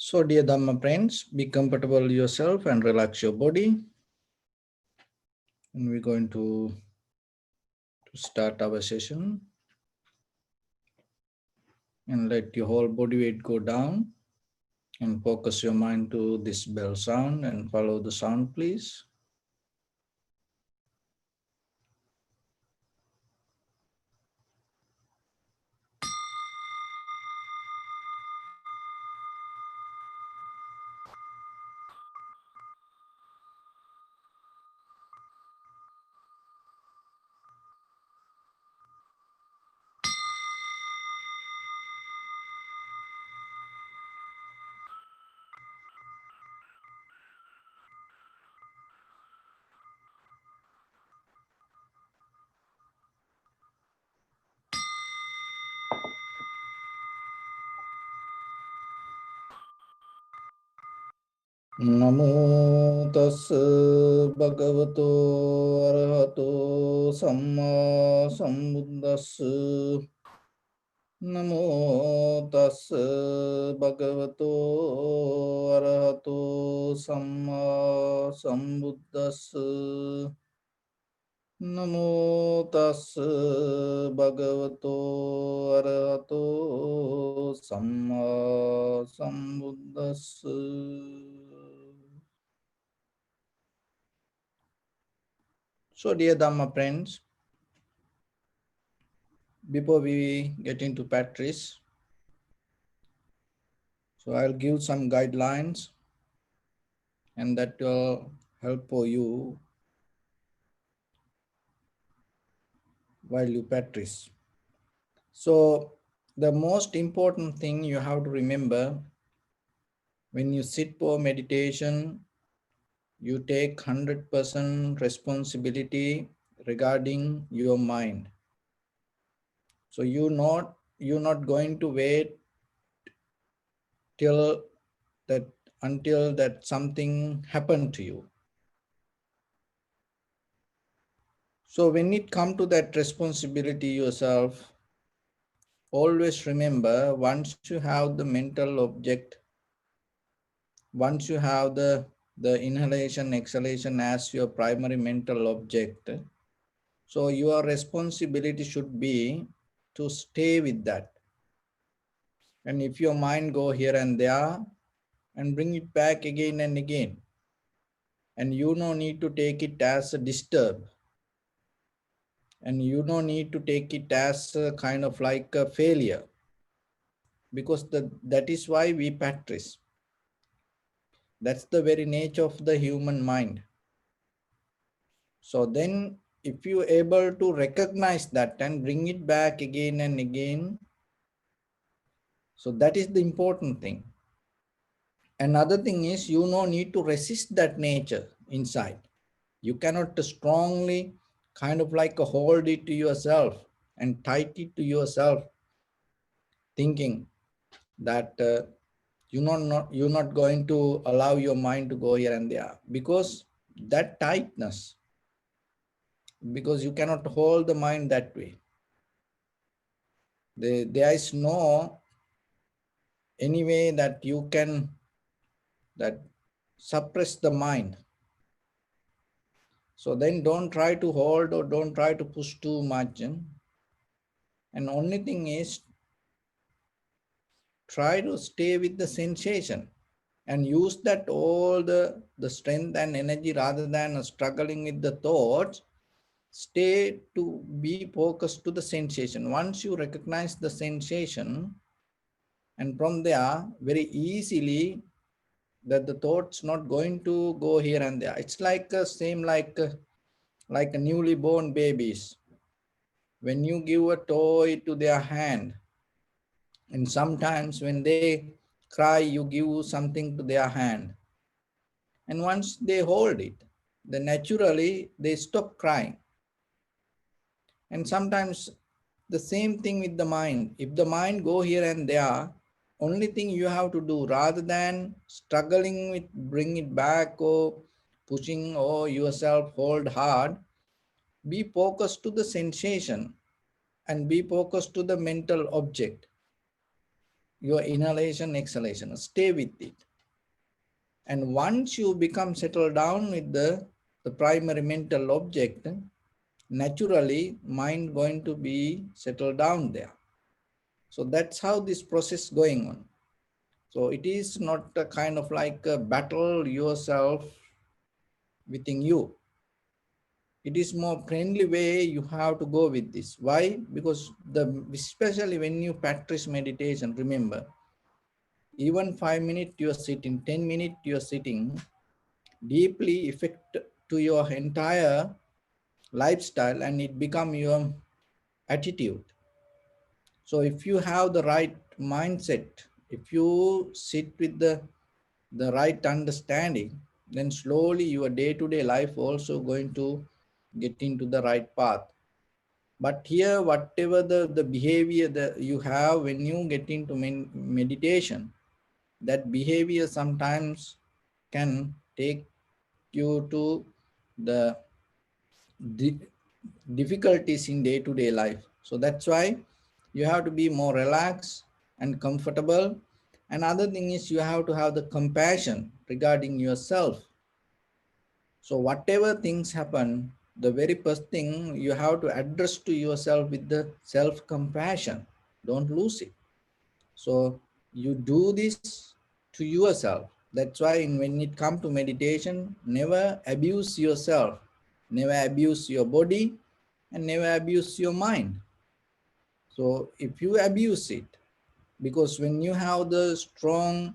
So dear Dhamma friends, be comfortable yourself and relax your body. And we're going to start our session. And let your whole body weight go down and focus your mind to this bell sound and follow the sound, please. Namo tassa bhagavato arahato samma sambuddhassa. Namo tassa bhagavato arahato samma sambuddhassa. Namo tassa bhagavato arahato samma sambuddhassa. So dear Dhamma friends, before we get into practice, so I'll give some guidelines and that will help for you while you practice. So the most important thing you have to remember, when you sit for meditation, you take 100% responsibility regarding your mind. So you're not going to wait till that until that something happened to you. So when it comes to that responsibility yourself, always remember, once you have the mental object, once you have the inhalation, exhalation as your primary mental object, so your responsibility should be to stay with that. And if your mind go here and there, and bring it back again and again, and you no need to take it as a disturb, and you no need to take it as a kind of like a failure, because that is why we practice. That's the very nature of the human mind. So then if you able to recognize that and bring it back again and again, so that is the important thing. Another thing is, you no need to resist that nature inside. You cannot strongly kind of like hold it to yourself and tight it to yourself, thinking that you're not going to allow your mind to go here and there, because that tightness, because you cannot hold the mind that way. There is no any way that you can that suppress the mind. So then don't try to hold or don't try to push too much. And only thing is, try to stay with the sensation and use that all the strength and energy rather than struggling with the thoughts. Stay to be focused to the sensation. Once you recognize the sensation, and from there very easily that the thoughts not going to go here and there. It's like same like a newly born babies. When you give a toy to their hand, and sometimes when they cry, you give something to their hand, and once they hold it, then naturally they stop crying. And sometimes the same thing with the mind. If the mind go here and there, only thing you have to do, rather than struggling with bring it back or pushing or yourself hold hard, be focused to the sensation and be focused to the mental object. your inhalation, exhalation. Stay with it. And once you become settled down with the primary mental object, naturally mind going to be settled down there. So that's how this process going on. So it is not a kind of like a battle yourself within you. It is more friendly way you have to go with this. Why? Because especially when you practice meditation, remember, even 5 minutes you are sitting, 10 minutes you are sitting, deeply affect to your entire lifestyle, and it become your attitude. So if you have the right mindset, if you sit with the right understanding, then slowly your day-to-day life also going to get into the right path. But here, whatever the behavior that you have when you get into meditation, that behavior sometimes can take you to the di- difficulties in day-to-day life. So that's why you have to be more relaxed and comfortable. Another thing is you have to have the compassion regarding yourself. So whatever things happen, the very first thing you have to address to yourself with the self-compassion. Don't lose it. So you do this to yourself. That's why when it comes to meditation, never abuse yourself, never abuse your body, and never abuse your mind. So if you abuse it, because when you have the strong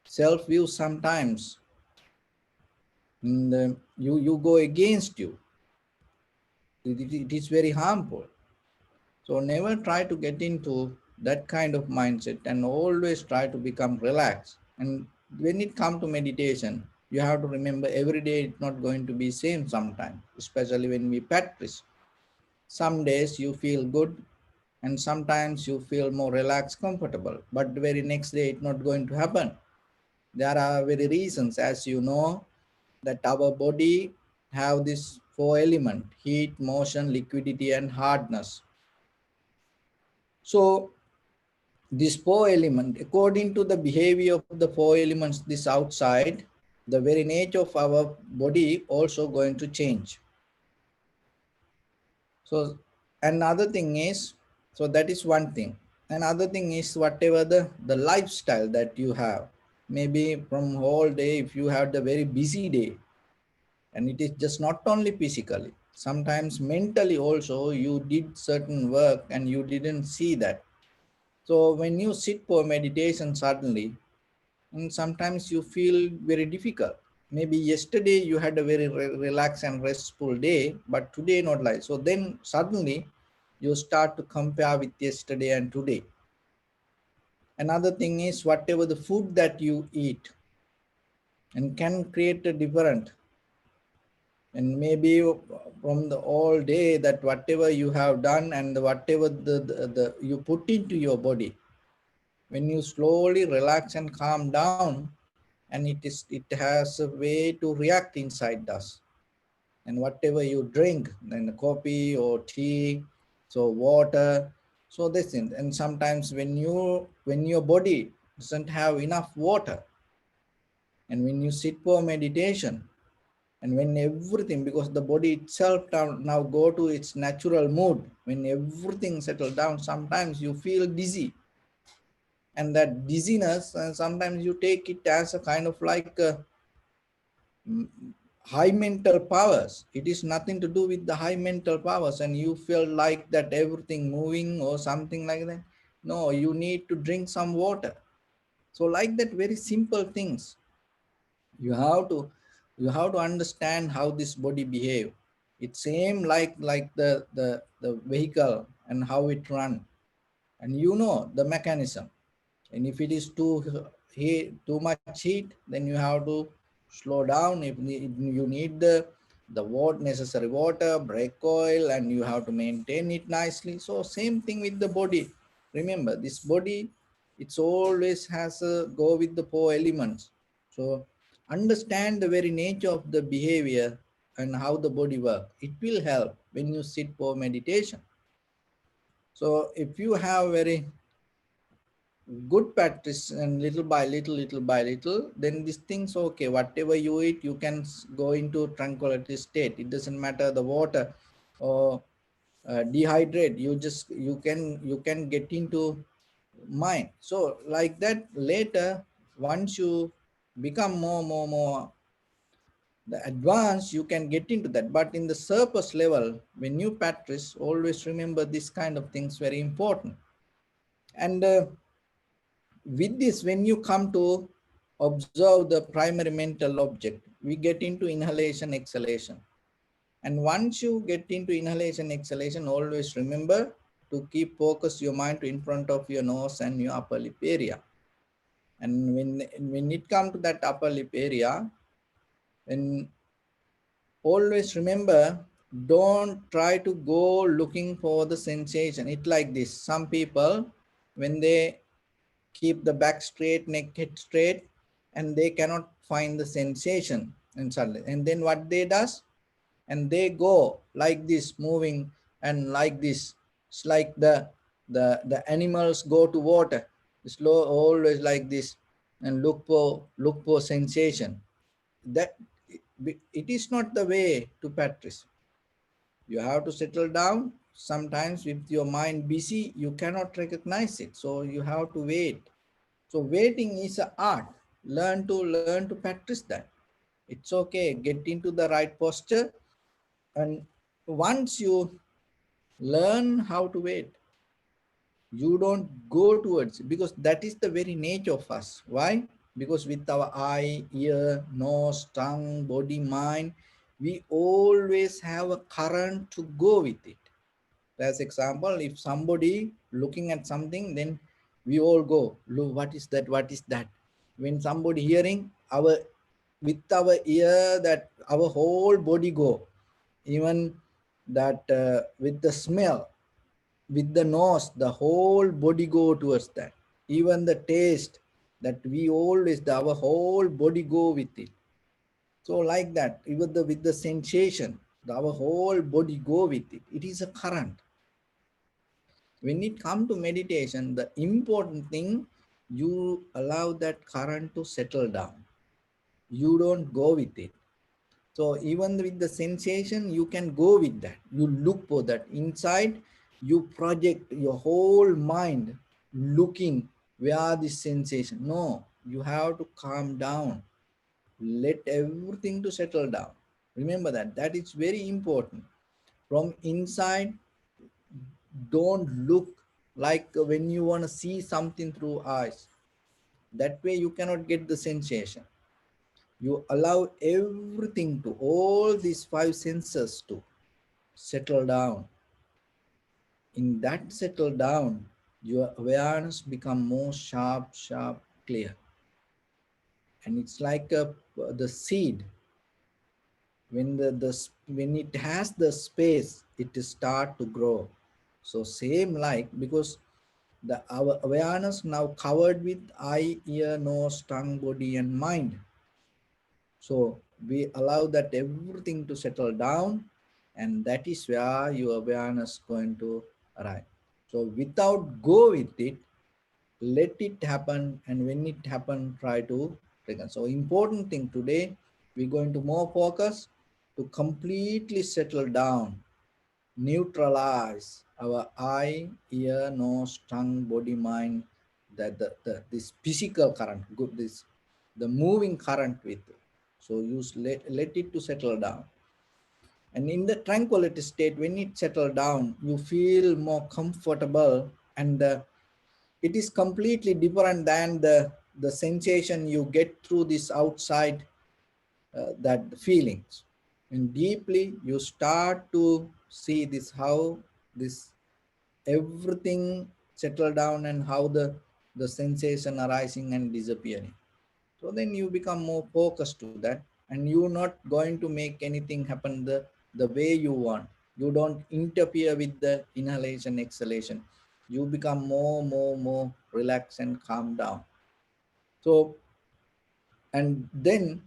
self-view sometimes, you go against you. It is very harmful. So never try to get into that kind of mindset, and always try to become relaxed. And when it comes to meditation, you have to remember every day it's not going to be same sometime, especially when we practice. Some days you feel good, and sometimes you feel more relaxed, comfortable. But the very next day it's not going to happen. There are very reasons, as you know, that our body have this four element: heat, motion, liquidity, and hardness. So these four elements, according to the behavior of the four elements, this outside, the very nature of our body also going to change. So another thing is, so that is one thing. Another thing is whatever the lifestyle that you have. Maybe from whole day, if you have the very busy day, and it is just not only physically, sometimes mentally also you did certain work and you didn't see that. So when you sit for meditation suddenly, and sometimes you feel very difficult. Maybe yesterday you had a very relaxed and restful day, but today not like. So then suddenly you start to compare with yesterday and today. Another thing is whatever the food that you eat and can create a different. And maybe from the all day that whatever you have done and whatever the you put into your body, when you slowly relax and calm down, and it has a way to react inside us. And whatever you drink, then coffee or tea, so water, so this thing. And sometimes when your body doesn't have enough water, and when you sit for meditation, and when everything, because the body itself now go to its natural mood, when everything settle down, sometimes you feel dizzy. And that dizziness, and sometimes you take it as a kind of like mm, high mental powers. It is nothing to do with the high mental powers, and you feel like that everything moving or something like that. No, you need to drink some water. So like that, very simple things. You have to understand how this body behave. It's same like the vehicle and how it run, and you know the mechanism. And if it is too much heat, then you have to slow down. If you need the necessary water, brake oil, and you have to maintain it nicely. So same thing with the body. Remember, this body, it's always has a go with the four elements. So understand the very nature of the behavior and how the body works. It will help when you sit for meditation. So if you have good practice and little by little, then these things, okay, whatever you eat, you can go into tranquility state. It doesn't matter the water or dehydrate, you can get into mind. So like that, later, once you become more the advance, you can get into that. But in the surface level, when you practice, always remember this kind of things very important. And with this, when you come to observe the primary mental object, we get into inhalation, exhalation. And once you get into inhalation, exhalation, always remember to keep focus your mind to in front of your nose and your upper lip area. And when it comes to that upper lip area, and always remember, don't try to go looking for the sensation. It like this. Some people, when they keep the back straight, neck head straight, and they cannot find the sensation, and suddenly, and then what they does, and they go like this, moving and like this. It's like the animals go to water, slow, always like this, and look for sensation. That it is not the way to practice. You have to settle down. Sometimes with your mind busy, you cannot recognize it, so you have to wait. So waiting is an art. Learn to practice that. It's okay. Get into the right posture, and once you learn how to wait, you don't go towards it, because that is the very nature of us. Why? Because with our eye, ear, nose, tongue, body, mind, we always have a current to go with it. As example, if somebody looking at something, then we all go, look, what is that? What is that? When somebody hearing, our with our ear, that our whole body go. Even that with the smell, with the nose, the whole body go towards that. Even the taste, that we always, our whole body go with it. So like that, even with the sensation, our whole body go with it. It is a current. When it comes to meditation, the important thing, you allow that current to settle down. You don't go with it. So even with the sensation, you can go with that. You look for that. Inside, you project your whole mind looking where this sensation. No, you have to calm down. Let everything to settle down. Remember that. That is very important. From inside, don't look like when you want to see something through eyes. That way you cannot get the sensation. You allow everything to, all these five senses to settle down. In that settle down, your awareness become more sharp, clear. And it's like the seed. When it has the space, it start to grow. So same like, because our awareness now covered with eye, ear, nose, tongue, body, and mind. So we allow that everything to settle down, and that is where your awareness going to arrive. So without go with it, let it happen, and when it happen, try to trigger. So important thing today, we're going to more focus to completely settle down, neutralize our eye, ear, nose, tongue, body, mind, that this physical current, good, this the moving current with it. So use let it to settle down. And in the tranquility state, when it settle down, you feel more comfortable, and it is completely different than the sensation you get through this outside, that feelings. And deeply you start to see this, how this everything settle down, and how the sensation arising and disappearing. So then you become more focused to that, and you're not going to make anything happen the way you want. You don't interfere with the inhalation, exhalation. You become more relaxed and calm down. So, and then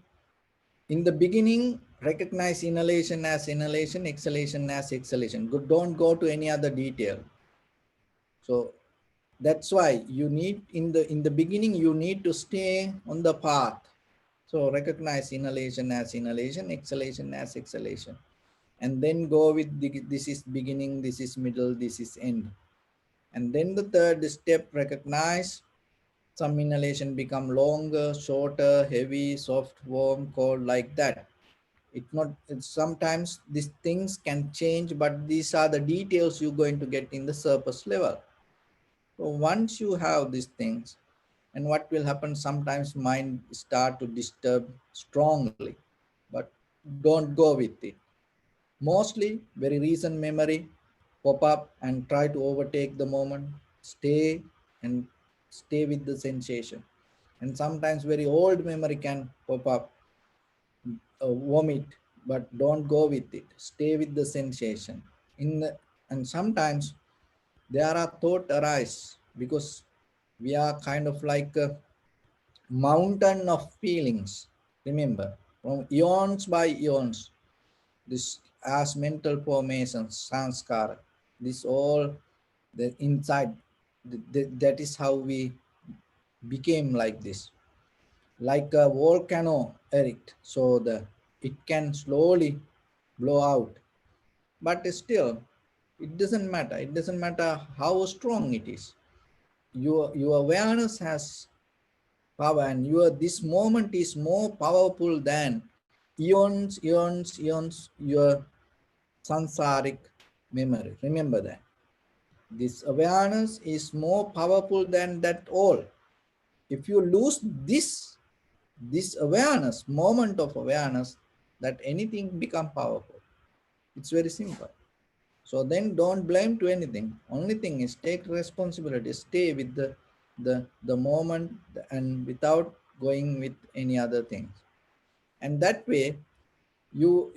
in the beginning, recognize inhalation as inhalation, exhalation as exhalation. Don't go to any other detail. So That's why you need in the beginning you need to stay on the path. So recognize inhalation, exhalation as exhalation, and then go with this is beginning, this is middle, this is end. And then the third step, recognize some inhalation become longer, shorter, heavy, soft, warm, cold, like that. It's sometimes these things can change, but these are the details you're going to get in the surface level. So once you have these things, and what will happen, sometimes mind start to disturb strongly, but don't go with it. Mostly very recent memory pop up and try to overtake the moment. Stay and stay with the sensation. And sometimes very old memory can pop up, vomit, but don't go with it. Stay with the sensation. And sometimes there are thought arise because we are kind of like a mountain of feelings. Remember, from eons by eons, this as mental formations, sanskara, this all the inside, that is how we became like this, like a volcano erict. So it can slowly blow out, but still, it doesn't matter. It doesn't matter how strong it is. Your awareness has power, and this moment is more powerful than eons your sansaric memory. Remember that. This awareness is more powerful than that all. If you lose this awareness, moment of awareness, that anything become powerful. It's very simple. So then don't blame to anything. Only thing is take responsibility, stay with the moment and without going with any other things. And that way you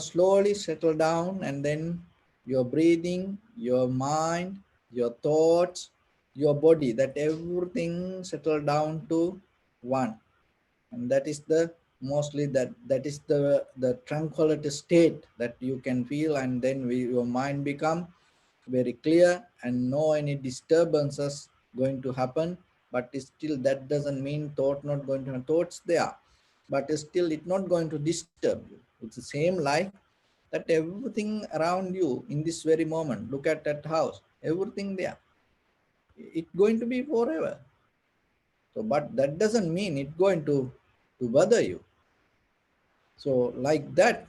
slowly settle down, and then your breathing, your mind, your thoughts, your body, that everything settle down to one. And that is the mostly that is the tranquility state that you can feel, and then your mind become very clear and no any disturbances going to happen. But still that doesn't mean thought not going to have thoughts there, but still it not going to disturb you. It's the same like that everything around you in this very moment, look at that house, everything there, it going to be forever. So but that doesn't mean it going to bother you. So like that,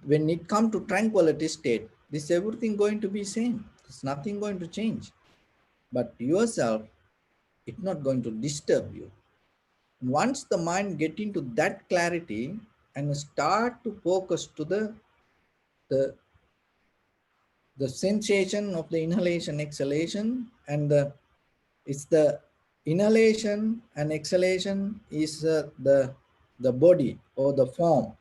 when it come to tranquility state, this everything going to be same. There's nothing going to change. But yourself, it's not going to disturb you. Once the mind get into that clarity and start to focus to the, the sensation of the inhalation, exhalation, and it's the inhalation and exhalation is the body or the form,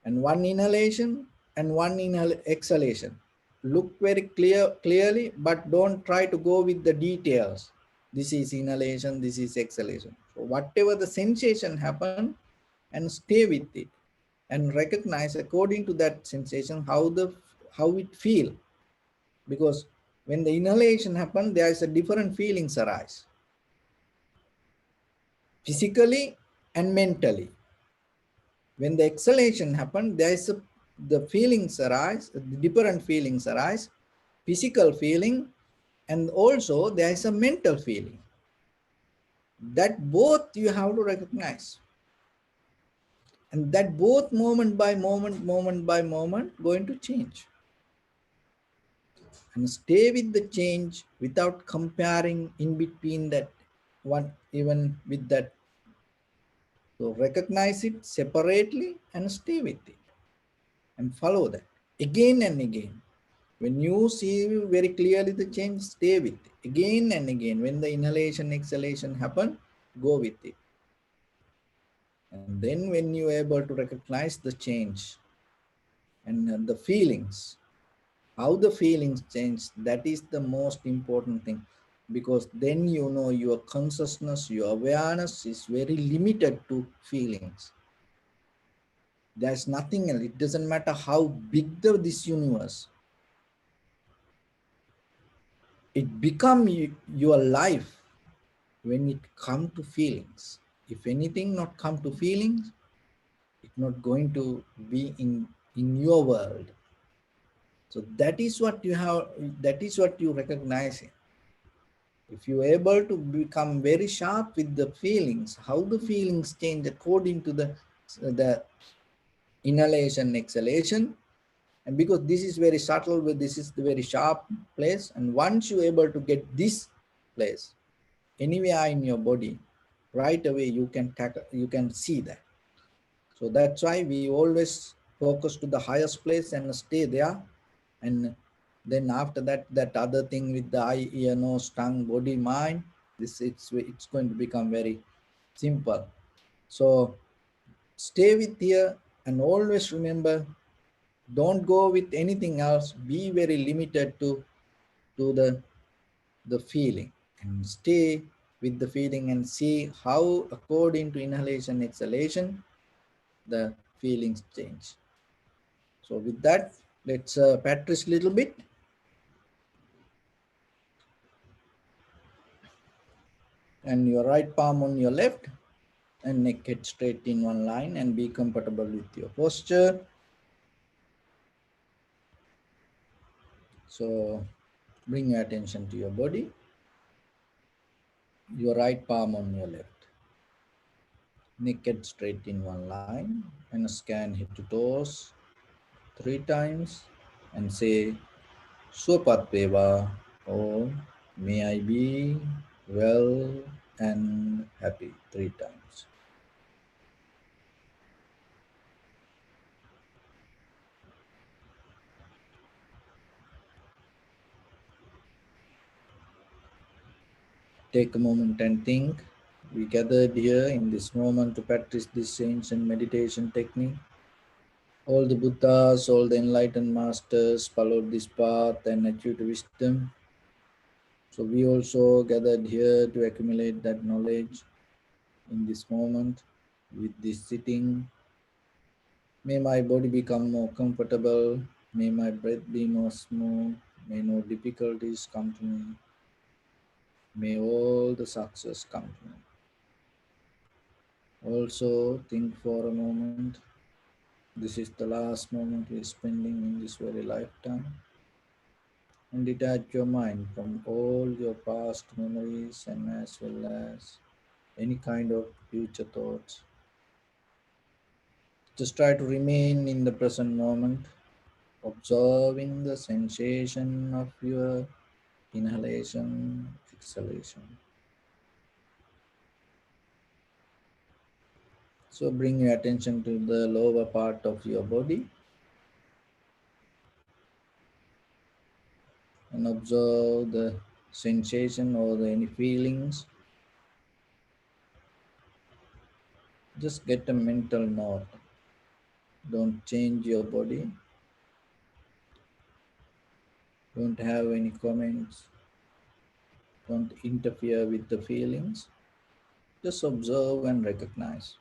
and one inhalation and one exhalation. Look very clearly, but don't try to go with the details. This is inhalation, this is exhalation. So whatever the sensation happen, and stay with it and recognize according to that sensation how it feel. Because when the inhalation happen, there is a different feelings arise, physically and mentally. When the exhalation happen, there is the feelings arise, the different feelings arise, physical feeling, and also there is a mental feeling. That both you have to recognize, and that both moment by moment going to change, and stay with the change without comparing in between that one, even with that. So recognize it separately and stay with it and follow that again and again. When you see very clearly the change, stay with it again and again. When the inhalation, exhalation happen, go with it. And then when you are able to recognize the change and the feelings, how the feelings change, that is the most important thing. Because then you know your consciousness, your awareness is very limited to feelings. There's nothing else. It doesn't matter how big this universe. it become your life when it come to feelings. If anything not come to feelings, it's not going to be in your world. So that is what you have, that is what you recognize. If you are able to become very sharp with the feelings, how the feelings change according to the inhalation, exhalation, and because this is very subtle, this is the very sharp place, and once you're able to get this place anywhere in your body, right away you can tackle, you can see that. So that's why we always focus to the highest place and stay there, and then after that, that other thing with the eye, ear, nose, tongue, body, mind, this it's going to become very simple. So stay with here and always remember, don't go with anything else. Be very limited to the feeling, and stay with the feeling and see how according to inhalation, exhalation, the feelings change. So with that, let's practice a little bit. And your right palm on your left, and neck head straight in one line, and be comfortable with your posture. So bring your attention to your body, your right palm on your left, neck head straight in one line, and scan head to toes 3 times and say Swapatpeva, or may I be well and happy 3 times. Take a moment and think. We gathered here in this moment to practice this ancient meditation technique. All the Buddhas, all the enlightened masters followed this path and achieved wisdom. So we also gathered here to accumulate that knowledge in this moment with this sitting. May my body become more comfortable. May my breath be more smooth. May no difficulties come to me. May all the success come to me. Also think for a moment. This is the last moment we are spending in this very lifetime. And detach your mind from all your past memories and as well as any kind of future thoughts. Just try to remain in the present moment, observing the sensation of your inhalation, exhalation. So bring your attention to the lower part of your body and observe the sensation or any feelings. Just get a mental note. Don't change your body. Don't have any comments. Don't interfere with the feelings. Just observe and recognize.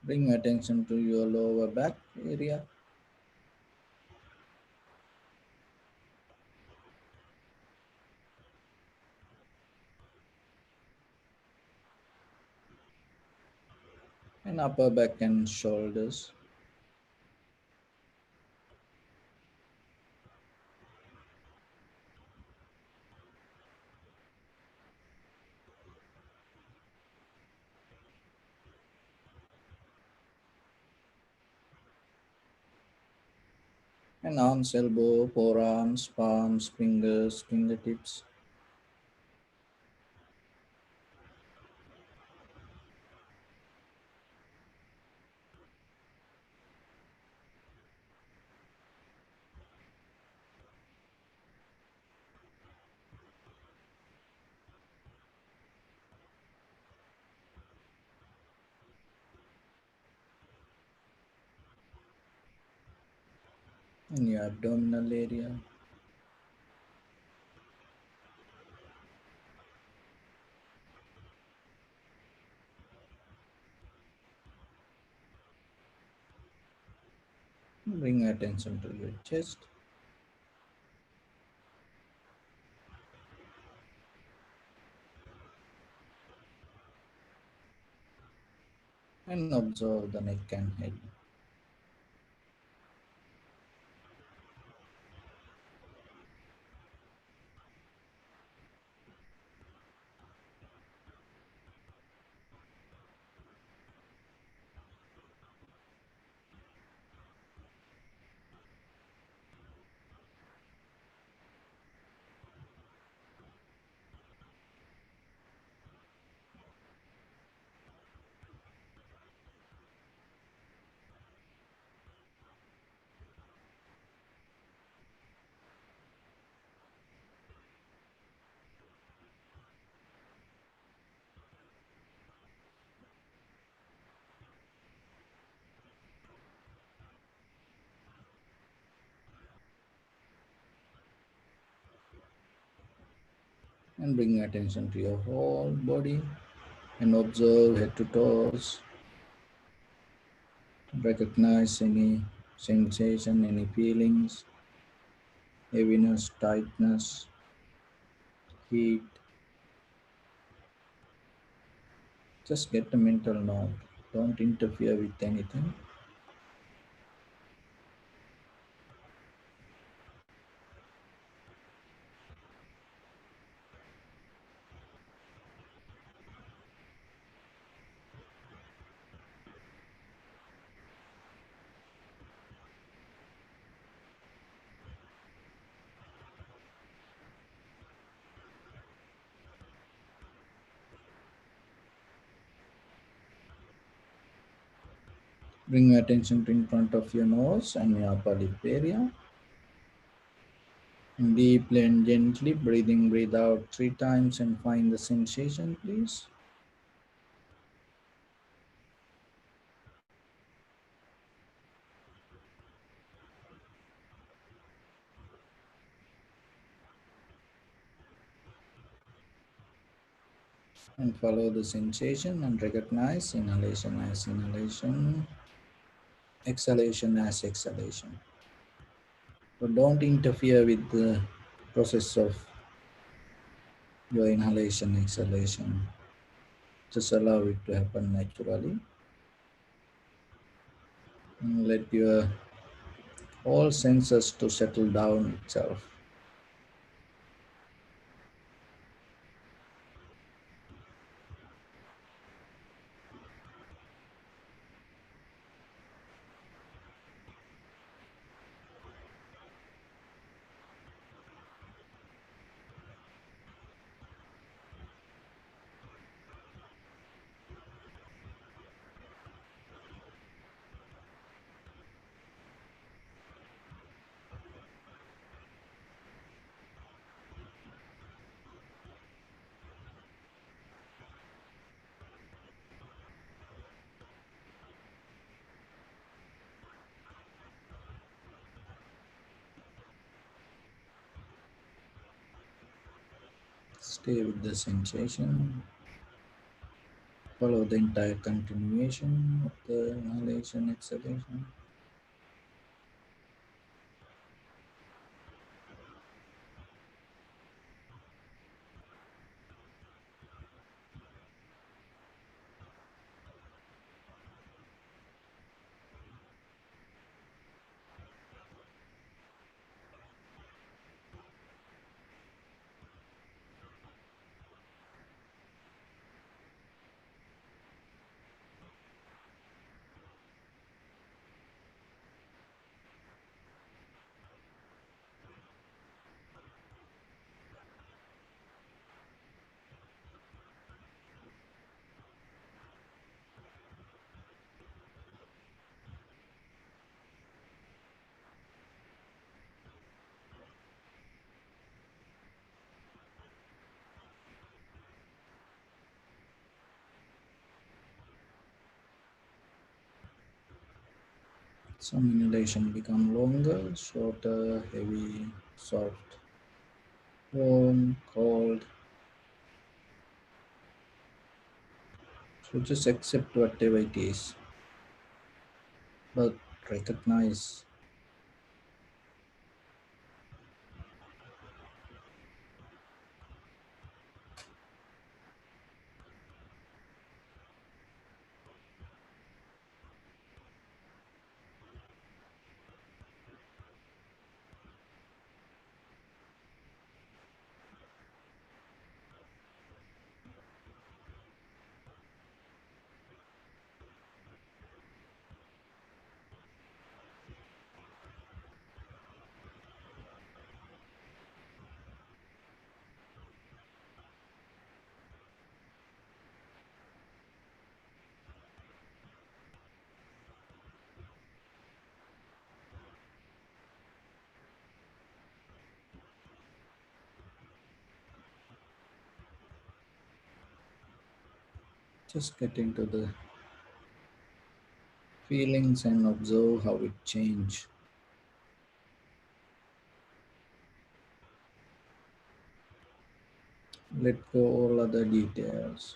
Bring attention to your lower back area and upper back and shoulders. And arms, elbow, forearms, palms, fingers, fingertips. in your abdominal area. Bring attention to your chest and observe the neck and head. And bring attention to your whole body and observe head to toes. Recognize any sensation, any feelings, heaviness, tightness, heat. Just get a mental note. Don't interfere with anything. Bring your attention to in front of your nose and your upper lip area. And deeply and gently breathe out 3 times and find the sensation, please. And follow the sensation and recognize inhalation as inhalation, exhalation as exhalation. So don't interfere with the process of your inhalation, exhalation. Just allow it to happen naturally. And let your all senses to settle down itself. Stay with the sensation. Follow the entire continuation of the inhalation, exhalation. Some inhalation become longer, shorter, heavy, soft, warm, cold. So just accept whatever it is, but recognize. Just get into the feelings and observe how it change. Let go all other details.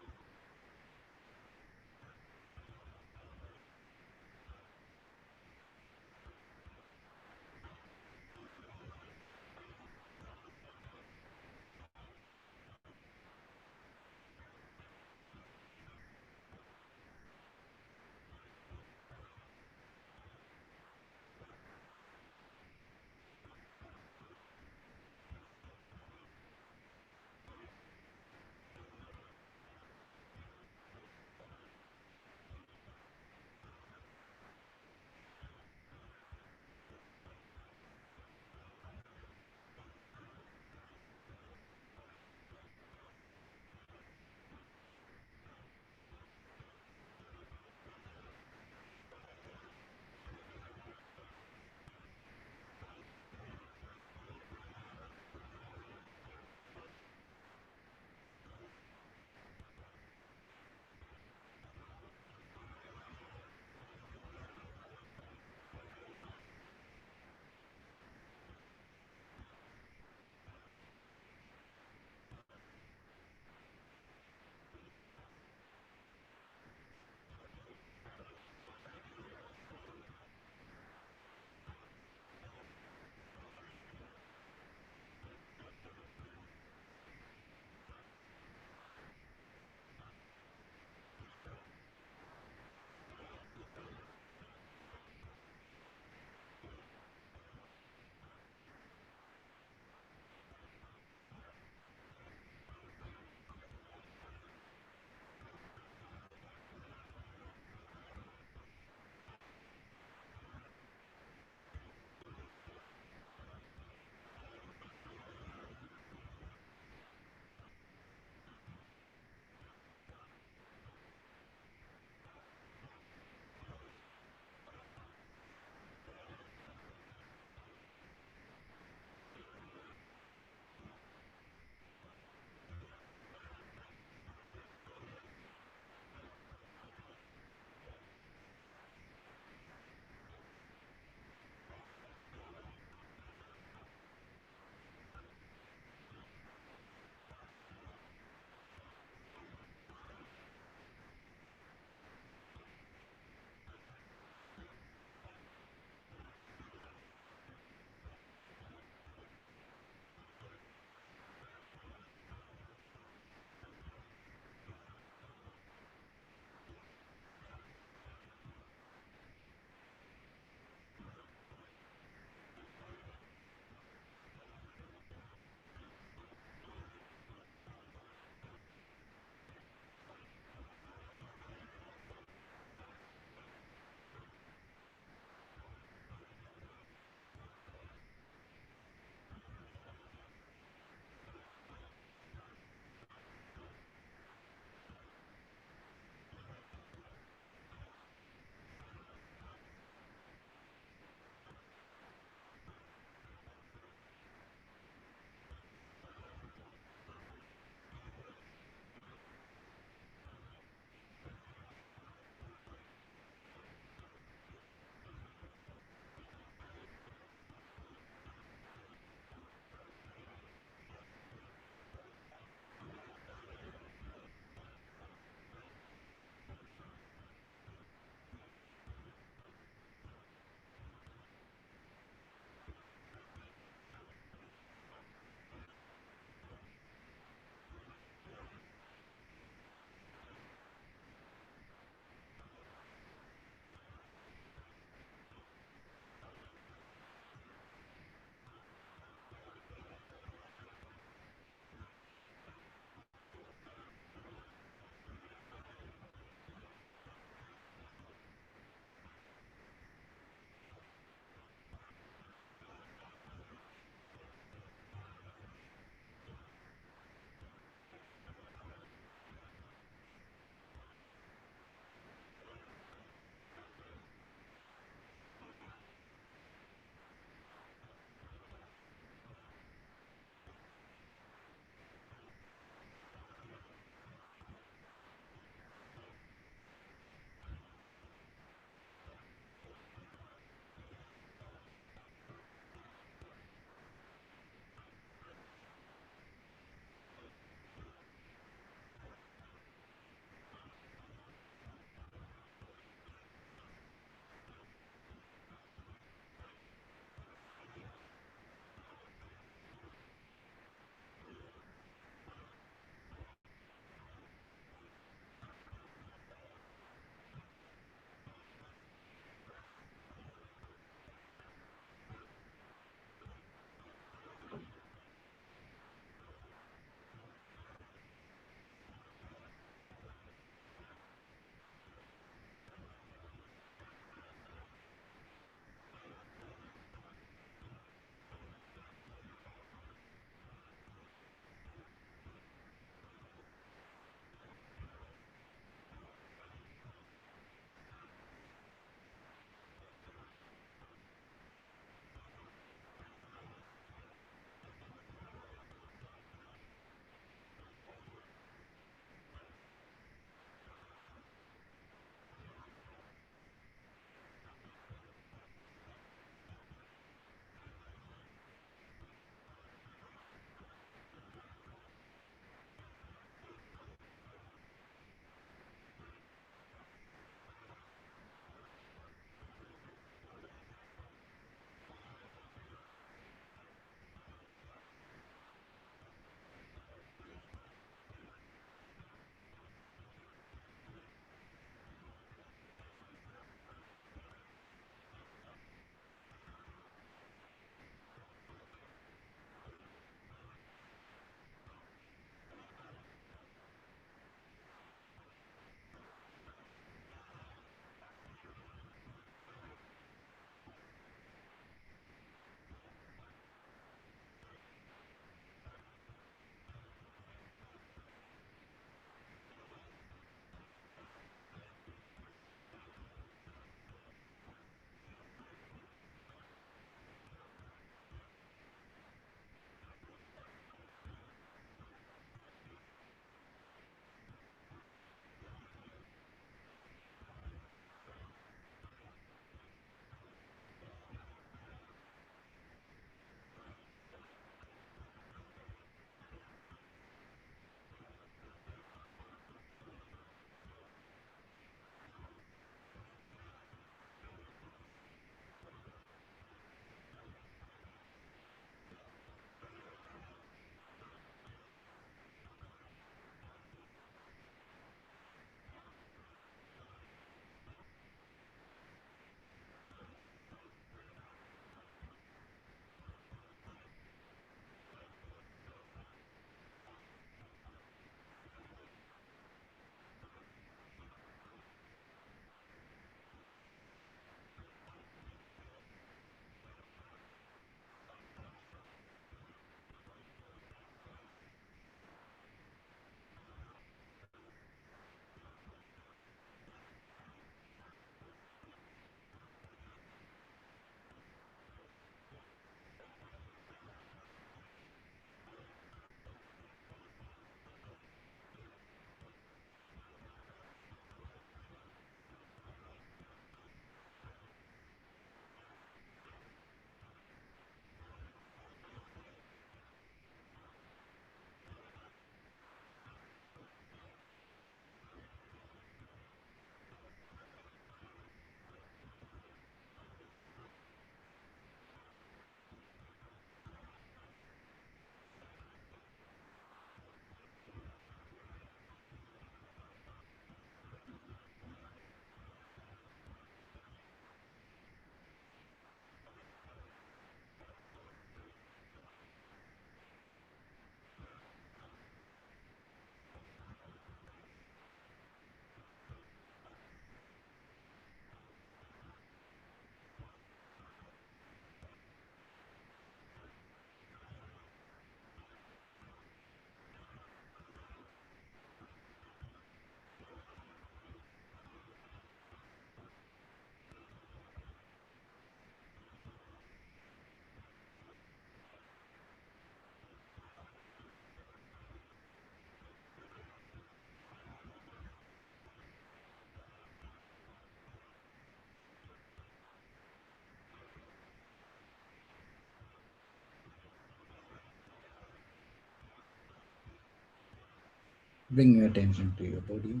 Bring your attention to your body.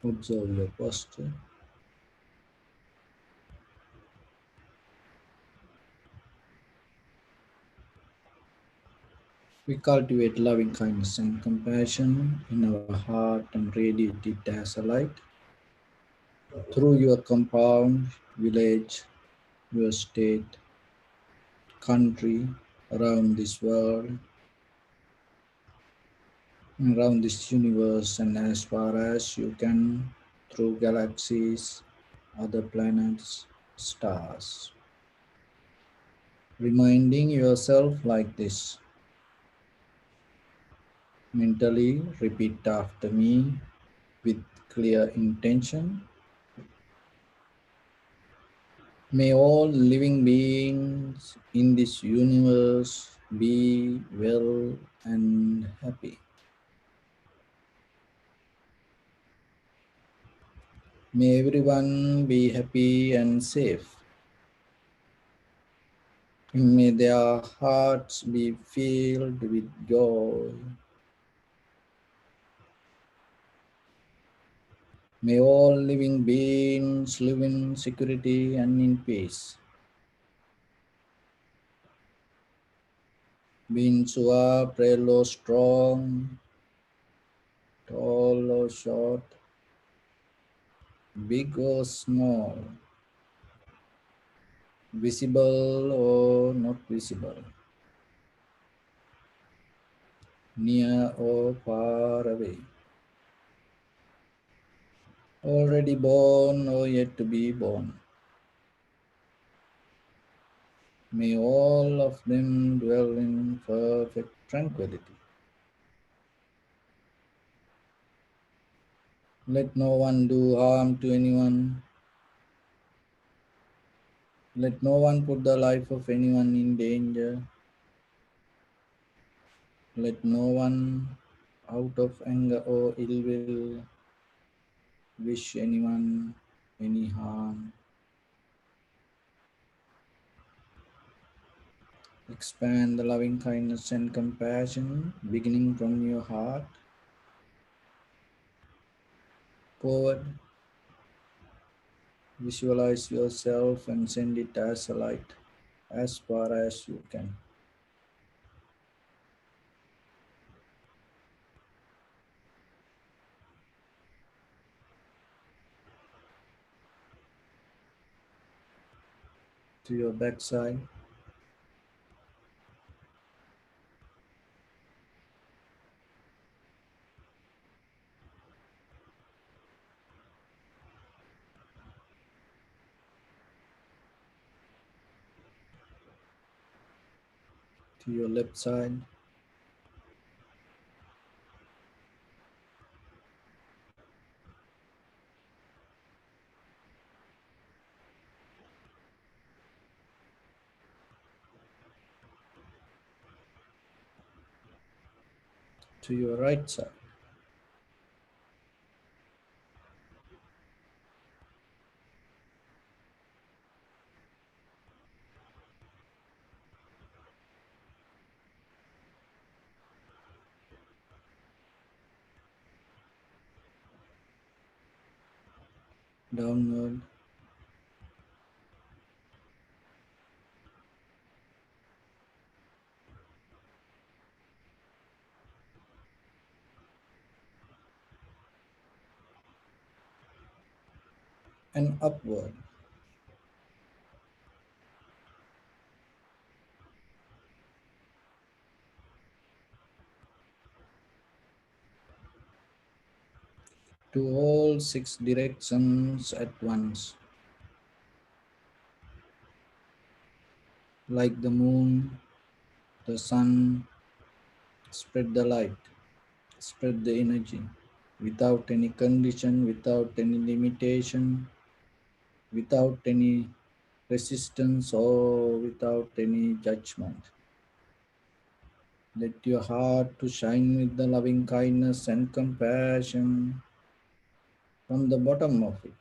Observe your posture. We cultivate loving kindness and compassion in our heart and radiate it as a light through your compound, village, your state, country, around this world, around this universe, and as far as you can through galaxies, other planets, stars. Reminding yourself like this. Mentally repeat after me with clear intention. May all living beings in this universe be well and happy. May everyone be happy and safe. May their hearts be filled with joy. May all living beings live in security and in peace. Beings who are frail or strong, tall or short, big or small, visible or not visible, near or far away, already born or yet to be born. May all of them dwell in perfect tranquility. Let no one do harm to anyone. Let no one put the life of anyone in danger. Let no one, out of anger or ill will, wish anyone any harm. Expand the loving kindness and compassion beginning from your heart forward. Visualize yourself and send it as a light as far as you can. To your backside, to your left side, to your right side, downward, and upward. To all six directions at once, like the moon, the sun, spread the light, spread the energy, without any condition, without any limitation, without any resistance or without any judgment. Let your heart to shine with the loving kindness and compassion from the bottom of it,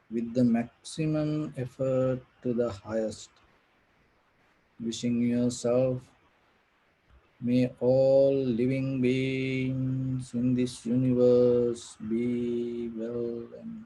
with the maximum effort to the highest, wishing yourself May all living beings in this universe be well and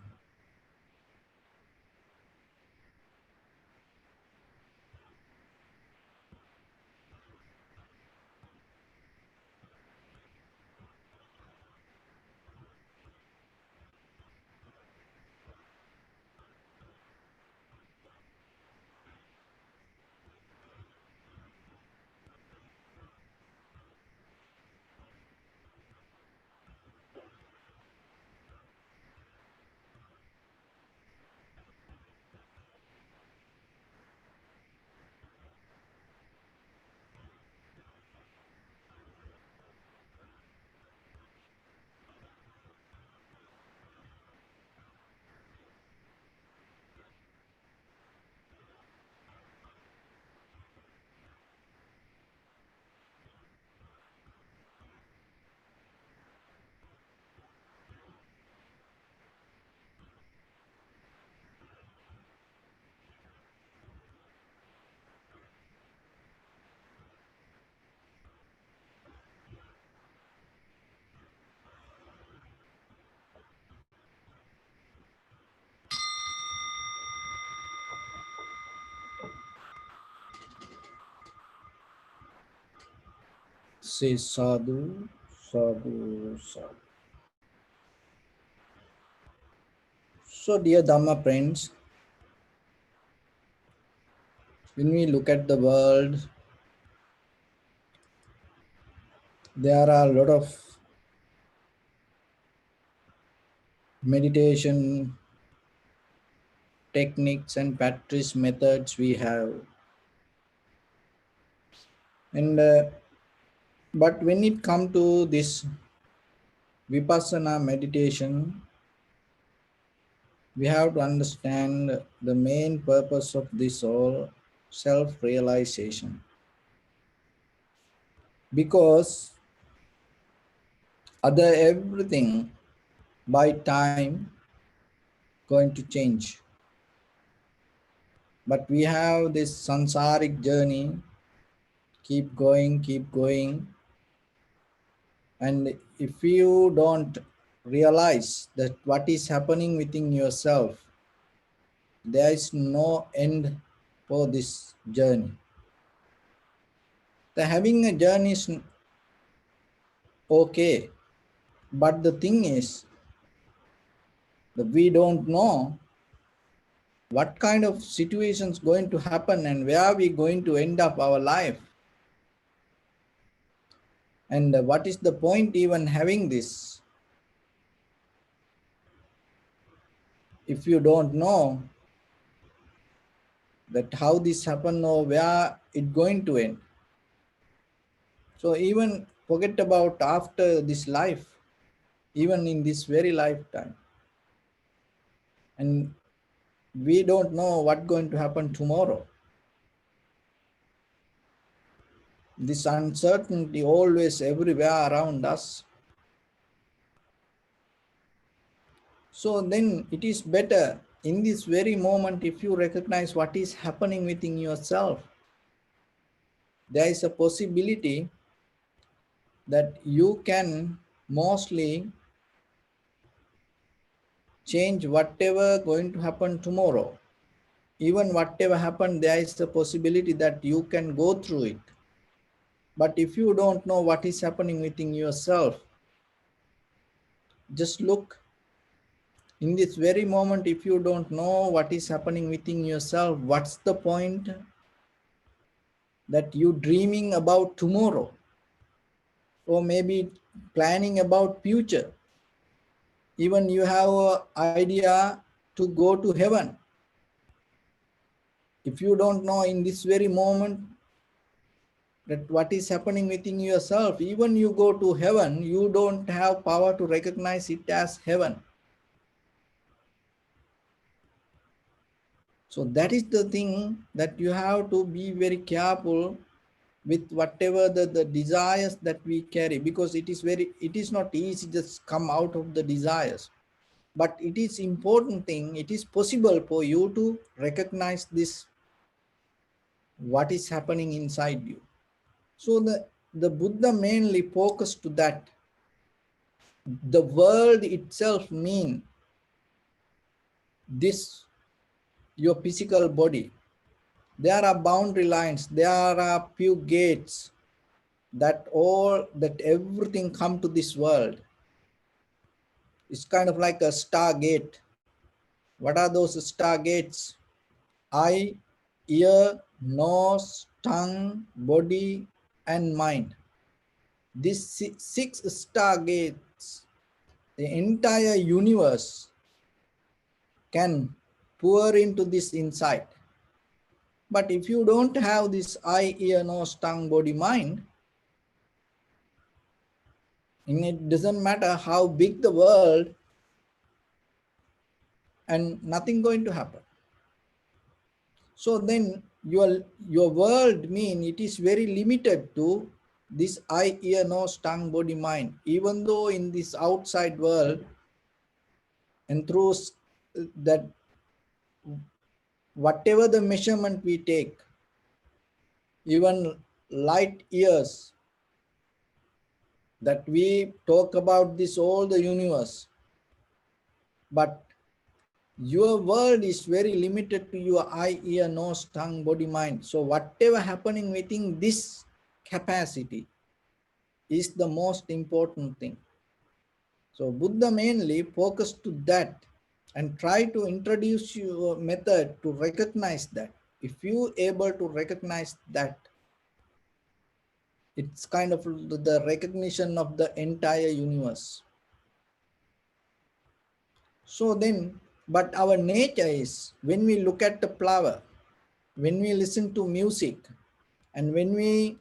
say sadhu, sadhu, sadhu. So, dear Dhamma friends, when we look at the world, there are a lot of meditation techniques and practice methods we have. And but when it comes to this vipassana meditation, we have to understand the main purpose of this all self-realization. Because other everything by time going to change. But we have this sansaric journey, keep going, and if you don't realize that what is happening within yourself, there is no end for this journey. The having a journey is okay, but the thing is that we don't know what kind of situations going to happen and where we going to end up our life. And what is the point even having this if you don't know that how this happen or where it going to end? So even forget about after this life, even in this very lifetime. And we don't know what going to happen tomorrow. This uncertainty always everywhere around us. So then it is better in this very moment if you recognize what is happening within yourself. There is a possibility that you can mostly change whatever going to happen tomorrow. Even whatever happened, there is a possibility that you can go through it. But if you don't know what is happening within yourself, just look in this very moment. If you don't know what is happening within yourself, what's the point that you dreaming about tomorrow or maybe planning about future? Even you have an idea to go to heaven. If you don't know in this very moment that what is happening within yourself, even you go to heaven, you don't have power to recognize it as heaven. So that is the thing that you have to be very careful with whatever the desires that we carry, because it is not easy just come out of the desires. But it is important thing, it is possible for you to recognize this, what is happening inside you. So the Buddha mainly focused to that. The world itself mean this, your physical body. There are boundary lines, there are few gates that everything come to this world. It's kind of like a stargate. What are those stargates? Eye, ear, nose, tongue, body, and mind. These six stargates, the entire universe can pour into this insight. But if you don't have this eye, ear, nose, tongue, body, mind, and it doesn't matter how big the world, and nothing going to happen. So then your world mean it is very limited to this eye, ear, nose, tongue, body, mind. Even though in this outside world and through that, whatever the measurement we take, even light years, that we talk about this all the universe, but your world is very limited to your eye, ear, nose, tongue, body, mind. So whatever happening within this capacity is the most important thing. So Buddha mainly focused to that and try to introduce you a method to recognize that. If you able to recognize that, it's kind of the recognition of the entire universe. So then, but our nature is, when we look at the flower, when we listen to music, and when we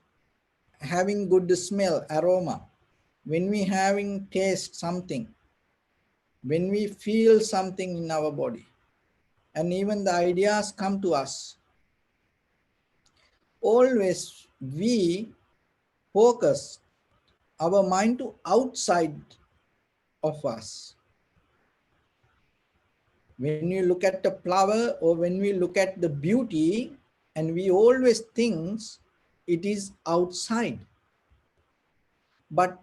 having good smell, aroma, when we having taste something, when we feel something in our body, and even the ideas come to us, always we focus our mind to outside of us. When you look at the flower or when we look at the beauty, and we always think it is outside. But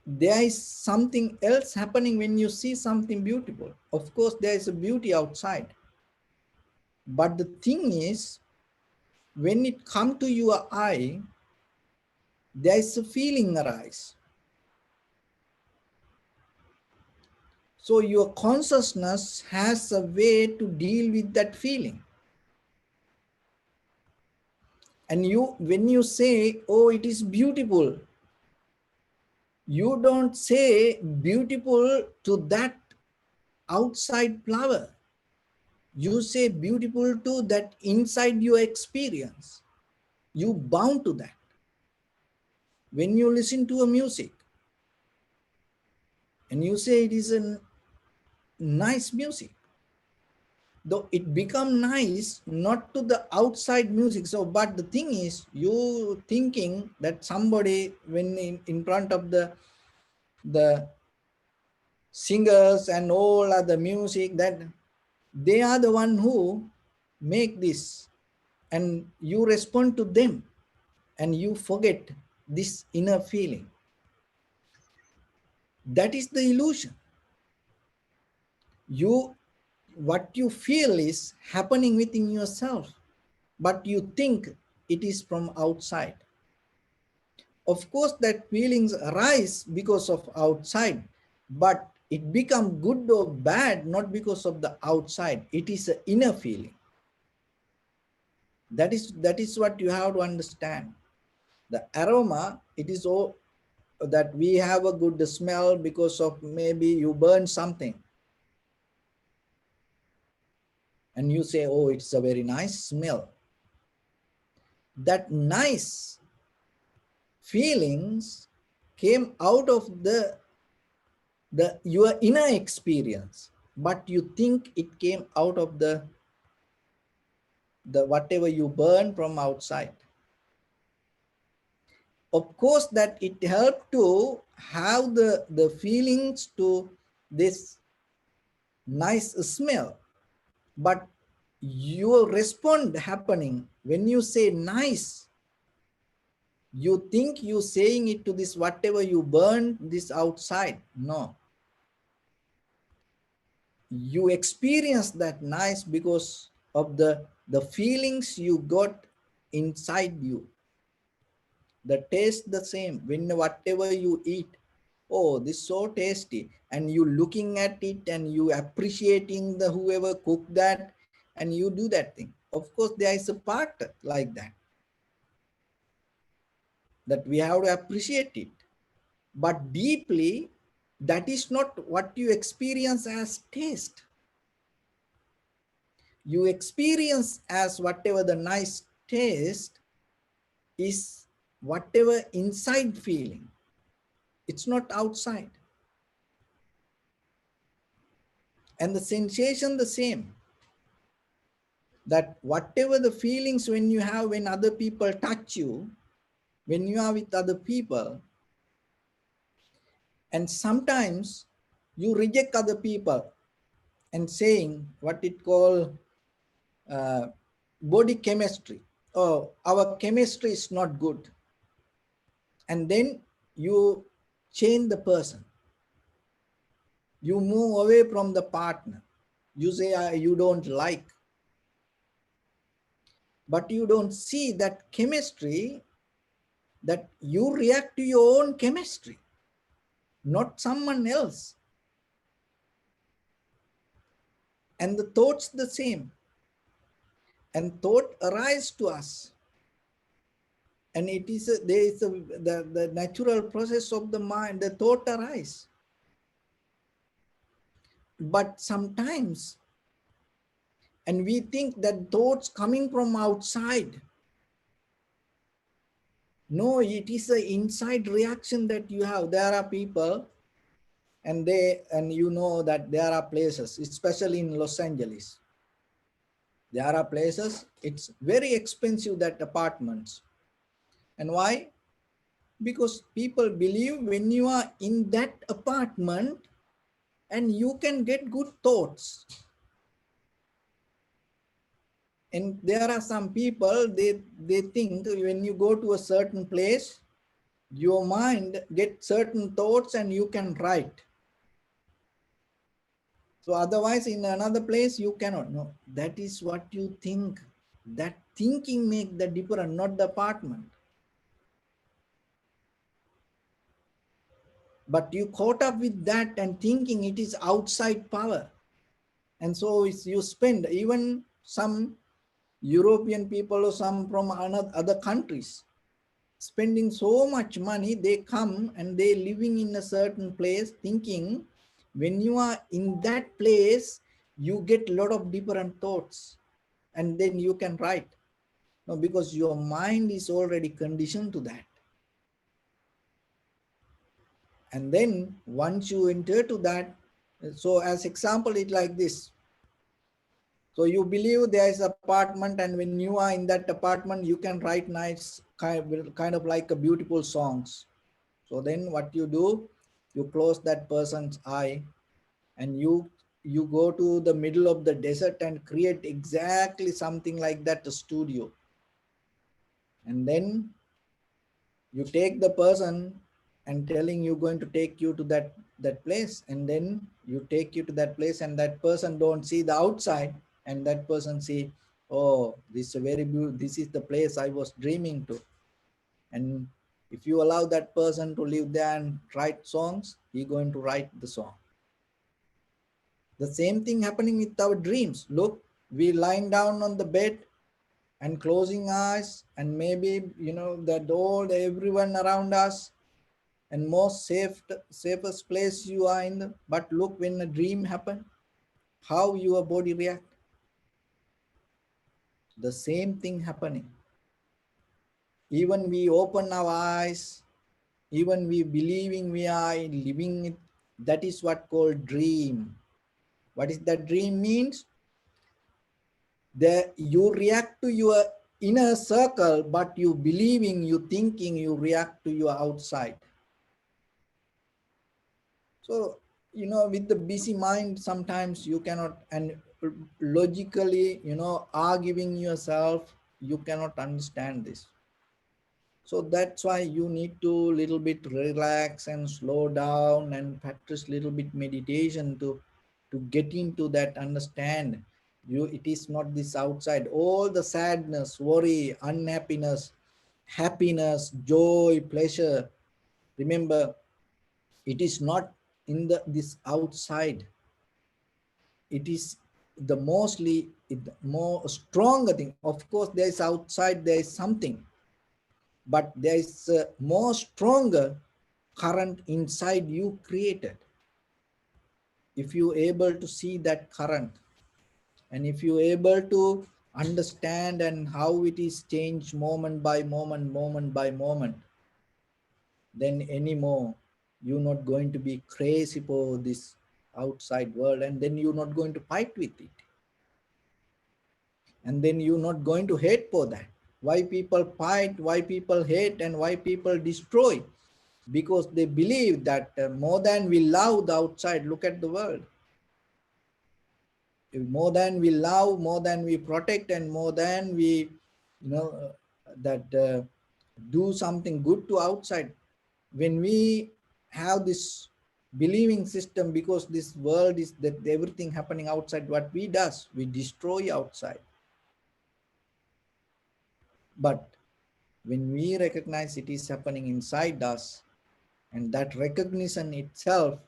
there is something else happening when you see something beautiful. Of course, there is a beauty outside. But the thing is, when it comes to your eye, there is a feeling arise. So your consciousness has a way to deal with that feeling. And when you say, oh, it is beautiful, you don't say beautiful to that outside flower. You say beautiful to that inside your experience. You bound to that. When you listen to a music and you say it is a nice music, though it become nice not to the outside music. So, but the thing is, you thinking that somebody when in front of the singers and all other music, that they are the one who make this, and you respond to them, and you forget this inner feeling. That is the illusion. What you feel is happening within yourself, but you think it is from outside. Of course, that feelings arise because of outside, but it become good or bad not because of the outside. It is an inner feeling. That is what you have to understand. The aroma, it is all that we have a good smell because of maybe you burn something. And you say, oh, it's a very nice smell. That nice feelings came out of your inner experience, but you think it came out of the whatever you burn from outside. Of course, that it helped to have the feelings to this nice smell, but your respond happening when you say nice, You think you saying it to this, whatever you burn this outside. No. You experience that nice because of the feelings you got inside you. The taste the same. When whatever you eat, oh, this so tasty. And you looking at it and you appreciating the whoever cooked that and you do that thing. Of course, there is a part like that we have to appreciate it. But deeply, that is not what you experience as taste. You experience as whatever the nice taste is whatever inside feeling. It's not outside. And the sensation the same. That whatever the feelings when you have when other people touch you, when you are with other people, and sometimes you reject other people and saying what it call uh, body chemistry. Oh, our chemistry is not good. And then you change the person. You move away from the partner. You say you don't like. But you don't see that chemistry, that you react to your own chemistry, not someone else. And the thoughts the same. And thought arise to us. And it is there is the natural process of the mind, the thought arise. But sometimes, and we think that thoughts coming from outside. No, it is an inside reaction that you have. There are people, and you know that there are places, especially in Los Angeles. There are places, it's very expensive, that apartments. And why? Because people believe when you are in that apartment and you can get good thoughts. And there are some people, they think when you go to a certain place, your mind gets certain thoughts and you can write. So otherwise in another place you cannot. No, that is what you think. That thinking make the difference, not the apartment. But you caught up with that and thinking it is outside power. And so it's, you spend, even some European people or some from other countries, spending so much money, they come and they living in a certain place thinking when you are in that place, you get a lot of different thoughts and then you can write. No, because your mind is already conditioned to that. And then once you enter to that, so as example, it like this. So you believe there is apartment, and when you are in that apartment, you can write nice kind of like a beautiful songs. So then what you do, you close that person's eye and you go to the middle of the desert and create exactly something like that, a studio. And then you take the person and telling you going to take you to that place, and then you take you to that place and that person don't see the outside, and that person see, oh, this is a very beautiful, this is the place I was dreaming to. And if you allow that person to live there and write songs, he's going to write the song. The same thing happening with our dreams. Look, we lying down on the bed and closing eyes, and maybe that all everyone around us, and most safest place you are in. But look, when a dream happen, how your body react. The same thing happening. Even we open our eyes, even we believing we are living it, that is what called dream. What is that dream means? That you react to your inner circle, but you believing, you thinking, you react to your outside. So, with the busy mind, sometimes you cannot, and logically, arguing yourself, you cannot understand this. So that's why you need to little bit relax and slow down and practice little bit meditation to get into that understand. You, it is not this outside, all the sadness, worry, unhappiness, happiness, joy, pleasure. Remember, it is not in the this outside. It is the mostly the more stronger thing. Of course, there is outside, there is something, but there is a more stronger current inside you created. If you able to see that current, and if you able to understand and how it is changed moment by moment, moment by moment, then anymore you're not going to be crazy for this outside world, and then you're not going to fight with it, and then you're not going to hate for that. Why people fight, why people hate, and why people destroy? Because they believe that more than we love the outside, look at the world, more than we love, more than we protect, and more than we, that do something good to outside, when we have this believing system, because this world is that everything happening outside, what we does, we destroy outside. But when we recognize it is happening inside us, and that recognition itself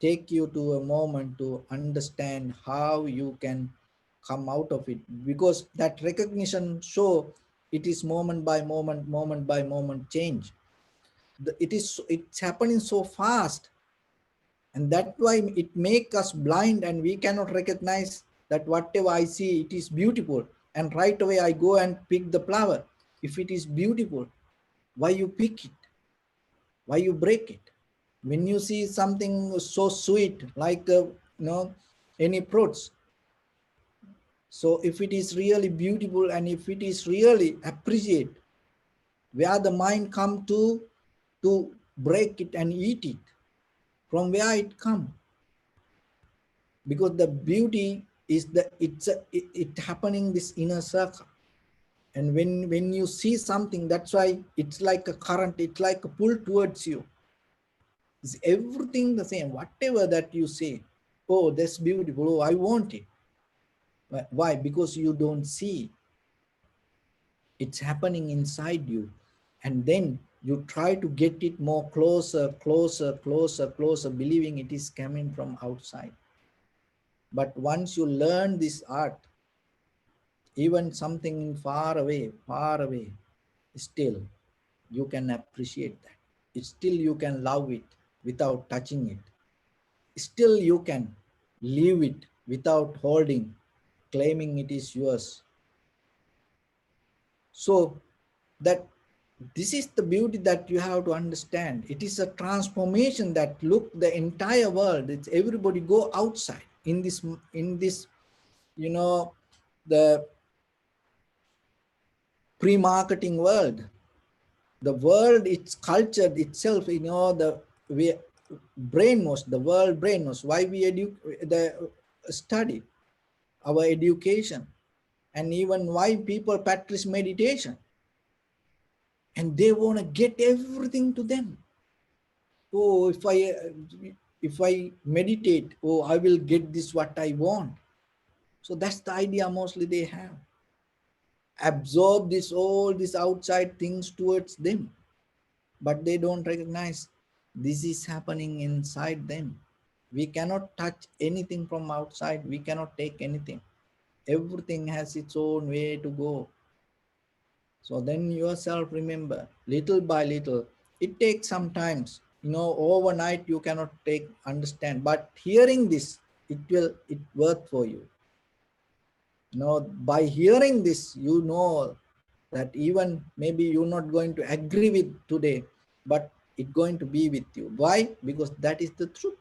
take you to a moment to understand how you can come out of it, because that recognition show it is moment by moment, moment by moment change. It's happening so fast, and that's why it make us blind, and we cannot recognize that whatever I see, it is beautiful, and right away I go and pick the flower. If it is beautiful, why you pick it? Why you break it? When you see something so sweet like any fruits, so if it is really beautiful and if it is really appreciate, where the mind come to break it and eat it, from where it come? Because the beauty is the it happening this inner circle. And when you see something, that's why it's like a current, it's like a pull towards you. Is everything the same? Whatever that you say, oh, that's beautiful, oh, I want it. Why? Because you don't see. It's happening inside you. And then you try to get it more closer, closer, closer, closer, believing it is coming from outside. But once you learn this art, even something far away, still you can appreciate that. Still you can love it without touching it. Still you can leave it without holding, claiming it is yours. So that this is the beauty that you have to understand. It is a transformation that look the entire world. It's everybody go outside in this the pre-marketing world. The world, its culture itself, the we brainwash, the world brainwash. Why we the study our education, and even why people practice meditation, and they want to get everything to them. Oh, if I meditate, oh, I will get this what I want. So that's the idea mostly they have. Absorb this all these outside things towards them, but they don't recognize this is happening inside them. We cannot touch anything from outside. We cannot take anything. Everything has its own way to go. So then yourself remember, little by little, it takes some times. Overnight you cannot take understand, but hearing this, it work for you. By hearing this, that even maybe you're not going to agree with today, but it's going to be with you. Why? Because that is the truth.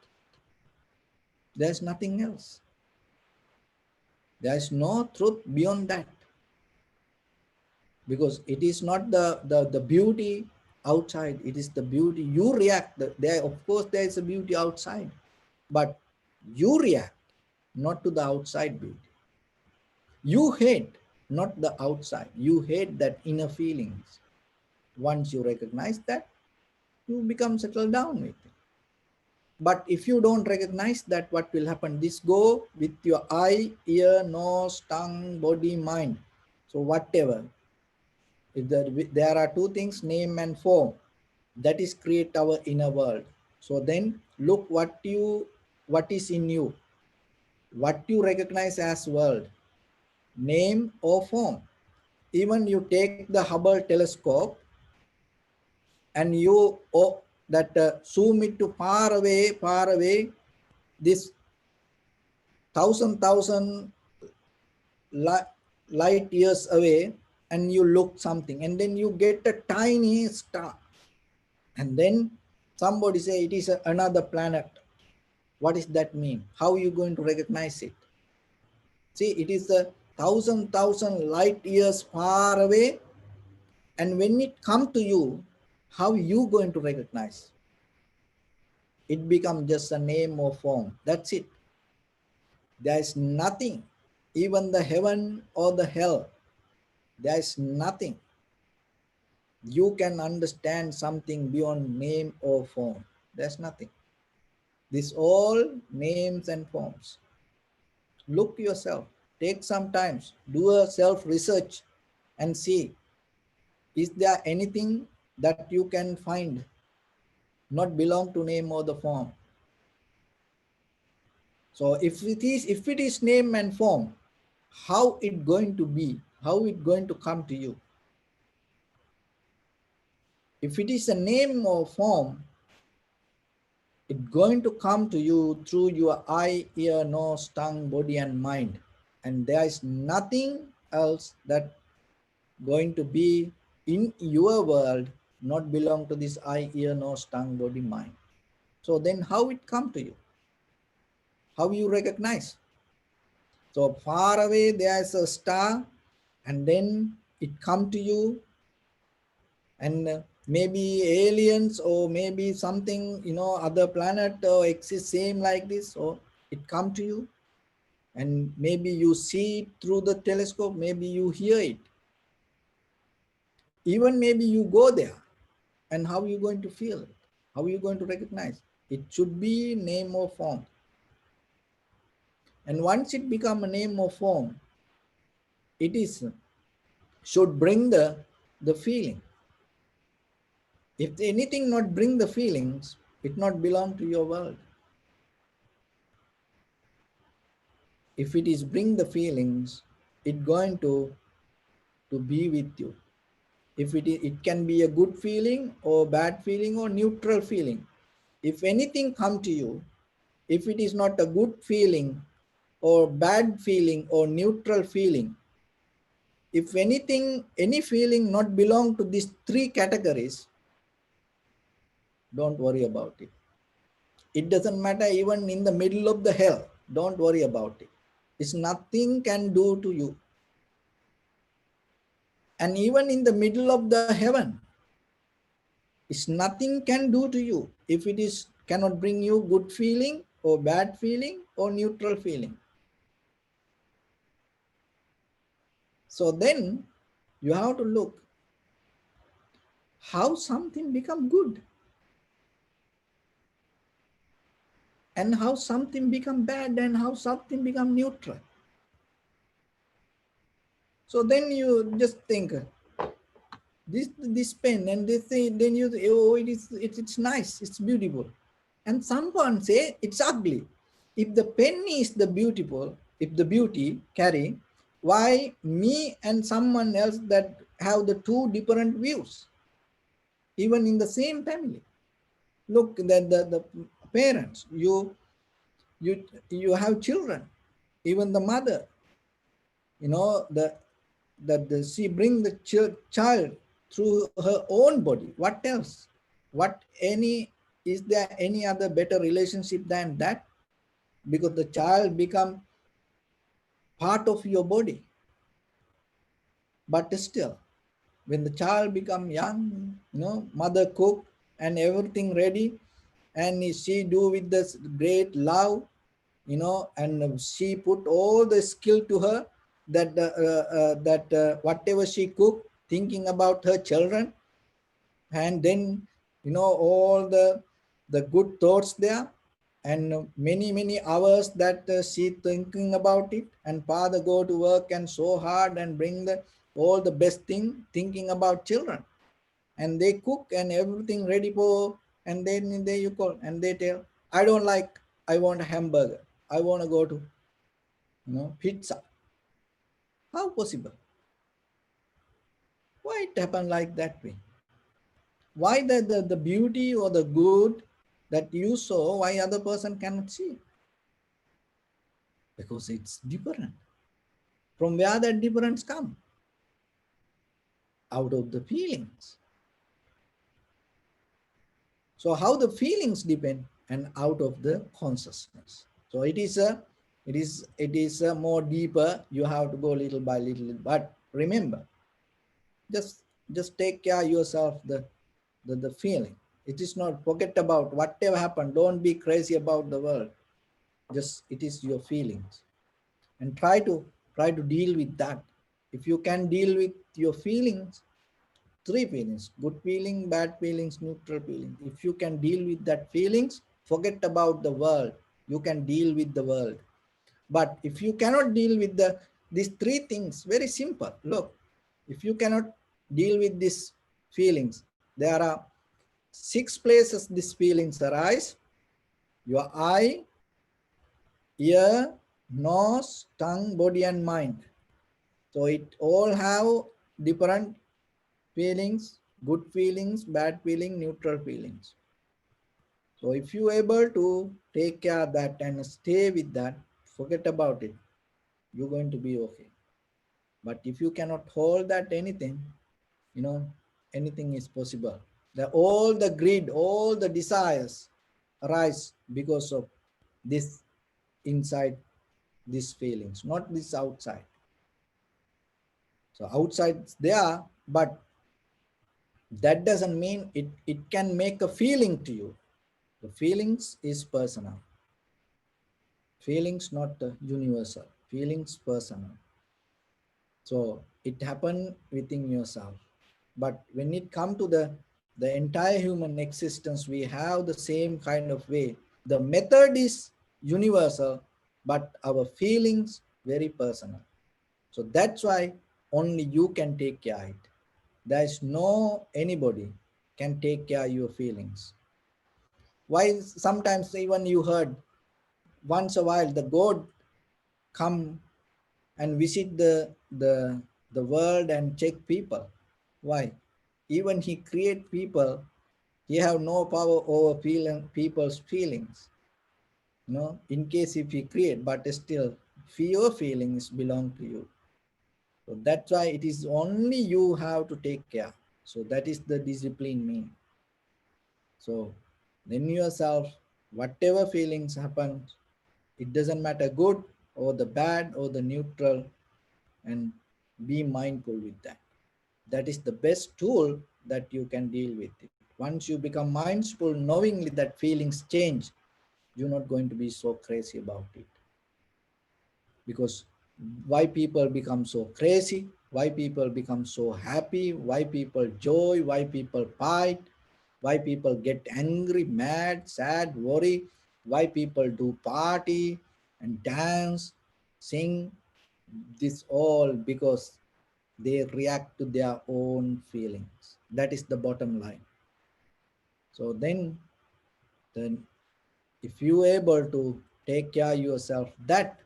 There's nothing else. There's no truth beyond that. Because it is not the beauty outside, it is the beauty you react. There, of course, there is a beauty outside, but you react not to the outside beauty. You hate not the outside, you hate that inner feelings. Once you recognize that, you become settled down with it. But if you don't recognize that, what will happen? This go with your eye, ear, nose, tongue, body, mind. So whatever, if there are two things, name and form, that is create our inner world. So then look what is in you, what you recognize as world, name or form. Even you take the Hubble telescope and you that zoom it to far away, this thousand light years away, and you look something, and then you get a tiny star, and then somebody say it is another planet. What does that mean? How are you going to recognize it? See, it is a thousand light years far away, and when it come to you, how you going to recognize? It becomes just a name or form. That's it. There is nothing, even the heaven or the hell, there is nothing. You can understand something beyond name or form. There's nothing. This all names and forms. Look yourself. Take some time. Do a self-research and see, is there anything that you can find not belong to name or the form? So if it is name and form, how it going to be? How it going to come to you? If it is a name or form, it's going to come to you through your eye, ear, nose, tongue, body, and mind. And there is nothing else that going to be in your world not belong to this eye, ear, nose, tongue, body, mind. So then how it come to you? How you recognize? So far away there is a star, and then it come to you, and maybe aliens or maybe something, other planet exists same like this, or it come to you, and maybe you see it through the telescope, maybe you hear it, even maybe you go there, and how are you going to feel it? How are you going to recognize? It should be name or form. And once it become a name or form, it is should bring the feeling. If anything not bring the feelings, it not belong to your world. If it is bring the feelings, it going to be with you. If it can be a good feeling or bad feeling or neutral feeling. If anything come to you, if it is not a good feeling or bad feeling or neutral feeling, if anything, any feeling not belong to these three categories, don't worry about it. It doesn't matter even in the middle of the hell, don't worry about it. It's nothing can do to you. And even in the middle of the heaven, it's nothing can do to you if it is cannot bring you good feeling or bad feeling or neutral feeling. So then you have to look how something become good and how something become bad and how something become neutral. So then you just think this pen and this thing, then you say, oh, it's nice, it's beautiful. And someone say it's ugly. If the pen is the beautiful, if the beauty carry, why me and someone else that have the two different views, even in the same family? Look, the parents, you have children, even the mother, she bring the child through her own body. What else? Is there any other better relationship than that? Because the child become part of your body. But still, when the child become young, mother cook and everything ready, and she do with this great love, and she put all the skill to her that whatever she cook, thinking about her children, and then all the good thoughts there, and many hours that she thinking about it, and father go to work and so hard and bring the all the best thing thinking about children, and they cook and everything ready for, and then they you call and they tell, I don't like, I want a hamburger, I want to go to pizza. How possible? Why it happen like that way? Why the beauty or the good that you saw, why other person cannot see? Because it's different. From where that difference come? Out of the feelings. So how the feelings depend, and out of the consciousness. So it is a more deeper. You have to go little by little. But remember, just just take care yourself the feeling. It is not, forget about whatever happened. Don't be crazy about the world. Just it is your feelings, and try to deal with that. If you can deal with your feelings, three feelings: good feeling, bad feelings, neutral feeling. If you can deal with that feelings, forget about the world. You can deal with the world. But if you cannot deal with these three things, very simple. Look, if you cannot deal with these feelings, there are six places these feelings arise: your eye, ear, nose, tongue, body, and mind. So it all have different feelings: good feelings, bad feeling, neutral feelings. So if you able to take care of that and stay with that, forget about it. You're going to be okay. But if you cannot hold that anything, you know, anything is possible. All the greed, all the desires arise because of this inside these feelings, not this outside. So outside there, but that doesn't mean it can make a feeling to you. The feelings is personal. Feelings not universal. Feelings personal. So it happened within yourself. But when it come to the entire human existence, we have the same kind of way. The method is universal, but our feelings very personal. So that's why only you can take care of it. There is no anybody can take care of your feelings. Why sometimes even you heard once a while the God come and visit the world and check people. Why? Even he create people, he have no power over people's feelings. In case if he create, but still your feelings belong to you. So that's why it is only you have to take care. So that is the discipline mean. So then yourself, whatever feelings happen, it doesn't matter good or the bad or the neutral, and be mindful with that. That is the best tool that you can deal with it. Once you become mindful, knowingly that feelings change, you're not going to be so crazy about it. Because why people become so crazy, why people become so happy, why people joy, why people fight, why people get angry, mad, sad, worry, why people do party and dance, sing, this all because they react to their own feelings. That is the bottom line. So then if you able to take care yourself, that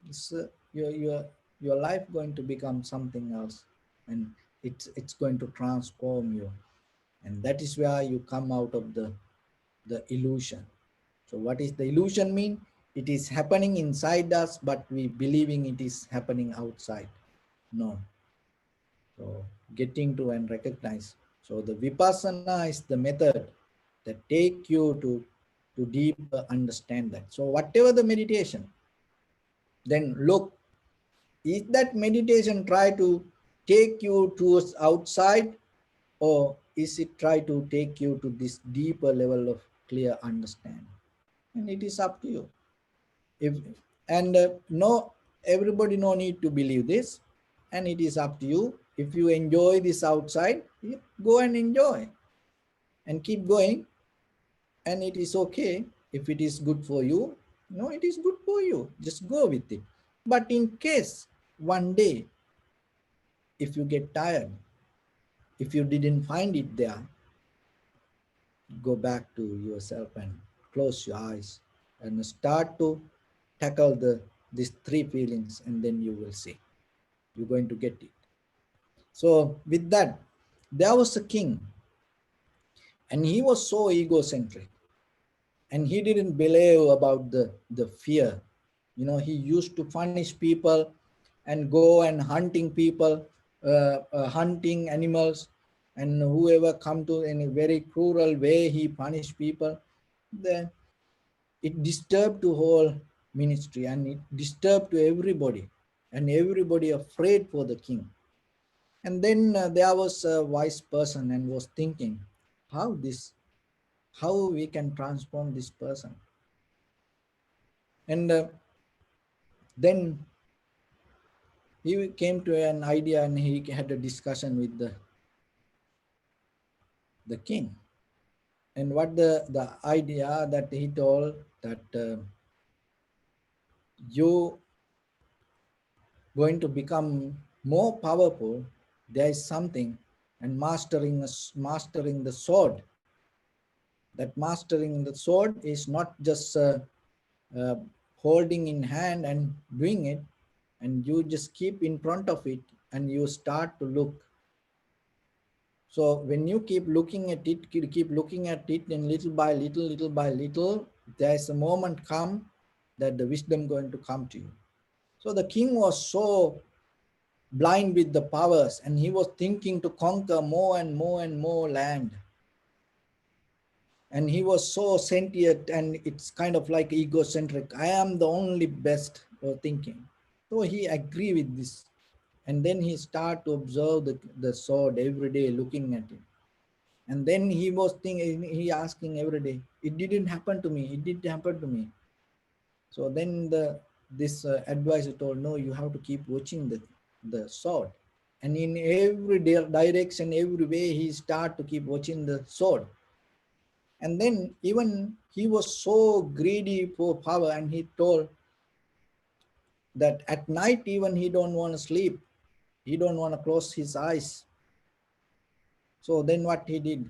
is your life going to become something else, and it's going to transform you, and that is where you come out of the illusion. So what is the illusion mean? It is happening inside us, but we believing it is happening outside. No. So getting to and recognize. So the vipassana is the method that take you to deeper understand that. So whatever the meditation, then look, is that meditation try to take you towards outside, or is it try to take you to this deeper level of clear understanding? And it is up to you. If and no, everybody no need to believe this, and it is up to you. If you enjoy this outside, you go and enjoy and keep going, and it is okay. If it is good for you, no, it is good for you. Just go with it. But in case one day, if you get tired, if you didn't find it there, go back to yourself and close your eyes and start to tackle these three feelings, and then you will see. You're going to get it. So with that, there was a king, and he was so egocentric, and he didn't believe about the fear. He used to punish people and go and hunting people, hunting animals, and whoever come to in a very cruel way, he punished people. Then it disturbed the whole ministry, and it disturbed to everybody, and everybody afraid for the king. And then there was a wise person and was thinking, how this, how we can transform this person. And then he came to an idea, and he had a discussion with the king. And what the idea that he told, that you going to become more powerful, there is something, and mastering the sword. That mastering the sword is not just uh, holding in hand and doing it, and you just keep in front of it and you start to look. So when you keep looking at it, keep looking at it, and little by little, there's a moment come that the wisdom going to come to you. So the king was so blind with the powers, and he was thinking to conquer more and more and more land. And he was so sentient, and it's kind of like egocentric. I am the only best thinking. So he agree with this. And then he start to observe the sword every day, looking at it. And then he was thinking, he asking every day, it didn't happen to me, it didn't happen to me. So then this advisor told, no, you have to keep watching the sword. And in every direction, every way, he start to keep watching the sword. And then even he was so greedy for power, and he told that at night even he don't want to sleep. He don't want to close his eyes. So then what he did,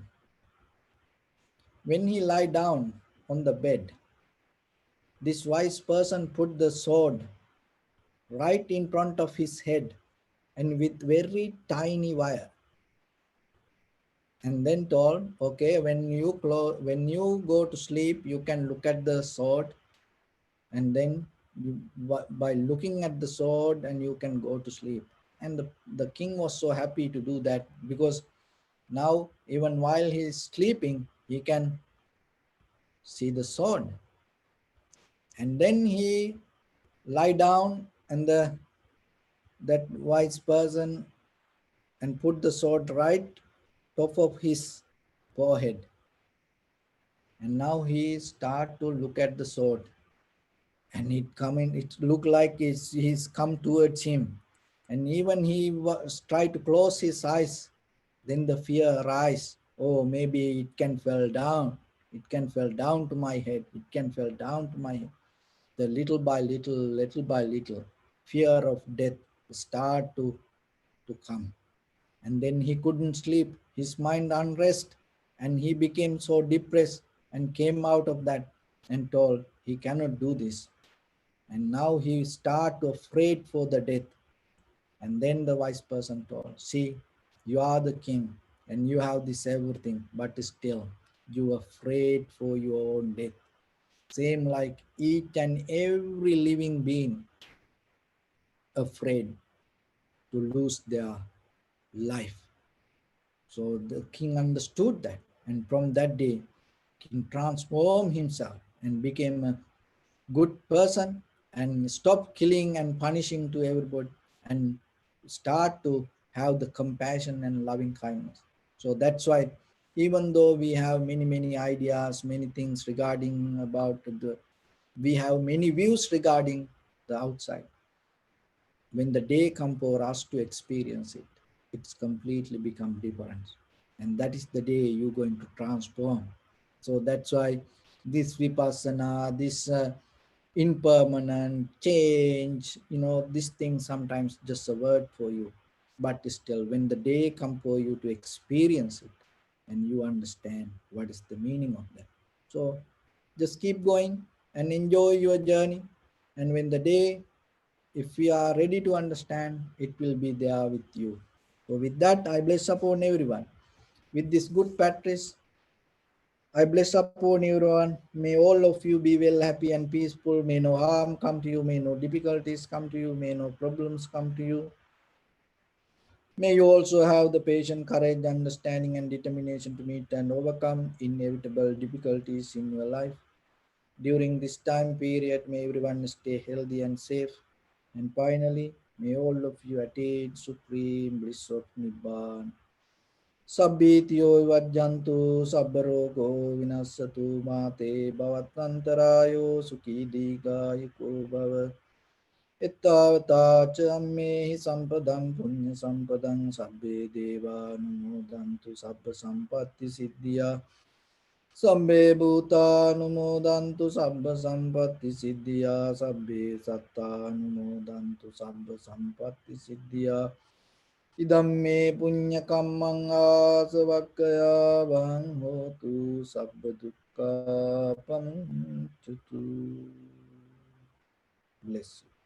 when he lie down on the bed, this wise person put the sword right in front of his head, and with very tiny wire, and then told, okay, when you go to sleep, you can look at the sword, and then you, by looking at the sword, and you can go to sleep. And the king was so happy to do that, because now even while he is sleeping, he can see the sword. And then he lie down, and that wise person and put the sword right top of his forehead. And now he start to look at the sword, and it look like he's come towards him. And even he was try to close his eyes, then the fear arise. Oh, maybe it can fall down. It can fall down to my head. It can fall down to my head. The little by little, fear of death start to come. And then he couldn't sleep, his mind unrest, and he became so depressed, and came out of that and told he cannot do this. And now he start to afraid for the death. And then the wise person told, see, you are the king, and you have this everything, but still you are afraid for your own death. Same like each and every living being afraid to lose their life. So the king understood that, and from that day, king transformed himself and became a good person, and stopped killing and punishing to everybody, and start to have the compassion and loving kindness. So that's why, even though we have many ideas, many things regarding about we have many views regarding the outside, when the day comes for us to experience it, it's completely become different. And that is the day you're going to transform. So that's why this vipassana, this impermanent change, this thing sometimes just a word for you. But still, when the day come for you to experience it, and you understand what is the meaning of that. So just keep going and enjoy your journey. And when the day, if we are ready to understand, it will be there with you. So with that, I bless upon everyone. With this good practice, I bless upon everyone. May all of you be well, happy, and peaceful. May no harm come to you. May no difficulties come to you. May no problems come to you. May you also have the patience, courage, understanding, and determination to meet and overcome inevitable difficulties in your life. During this time period, may everyone stay healthy and safe. And finally, may all of you attain supreme bliss of Nibbana. Sabbityo vajjantu sabbarogo vinasatu mate bhavatvantarayo sukhi digayuko bhava. Ittavata cha ammehi sampadam punya sampadam sabbe deva numodantu sabba sampatti siddhya. Sabbe bhuta numodantu sabba sampatti siddhya. Sabbe satta numodantu sabba sampatti siddhya. Idamme punya kammang asavakkaya bhang hotu sabba dukkha pamuncatu. Bless you.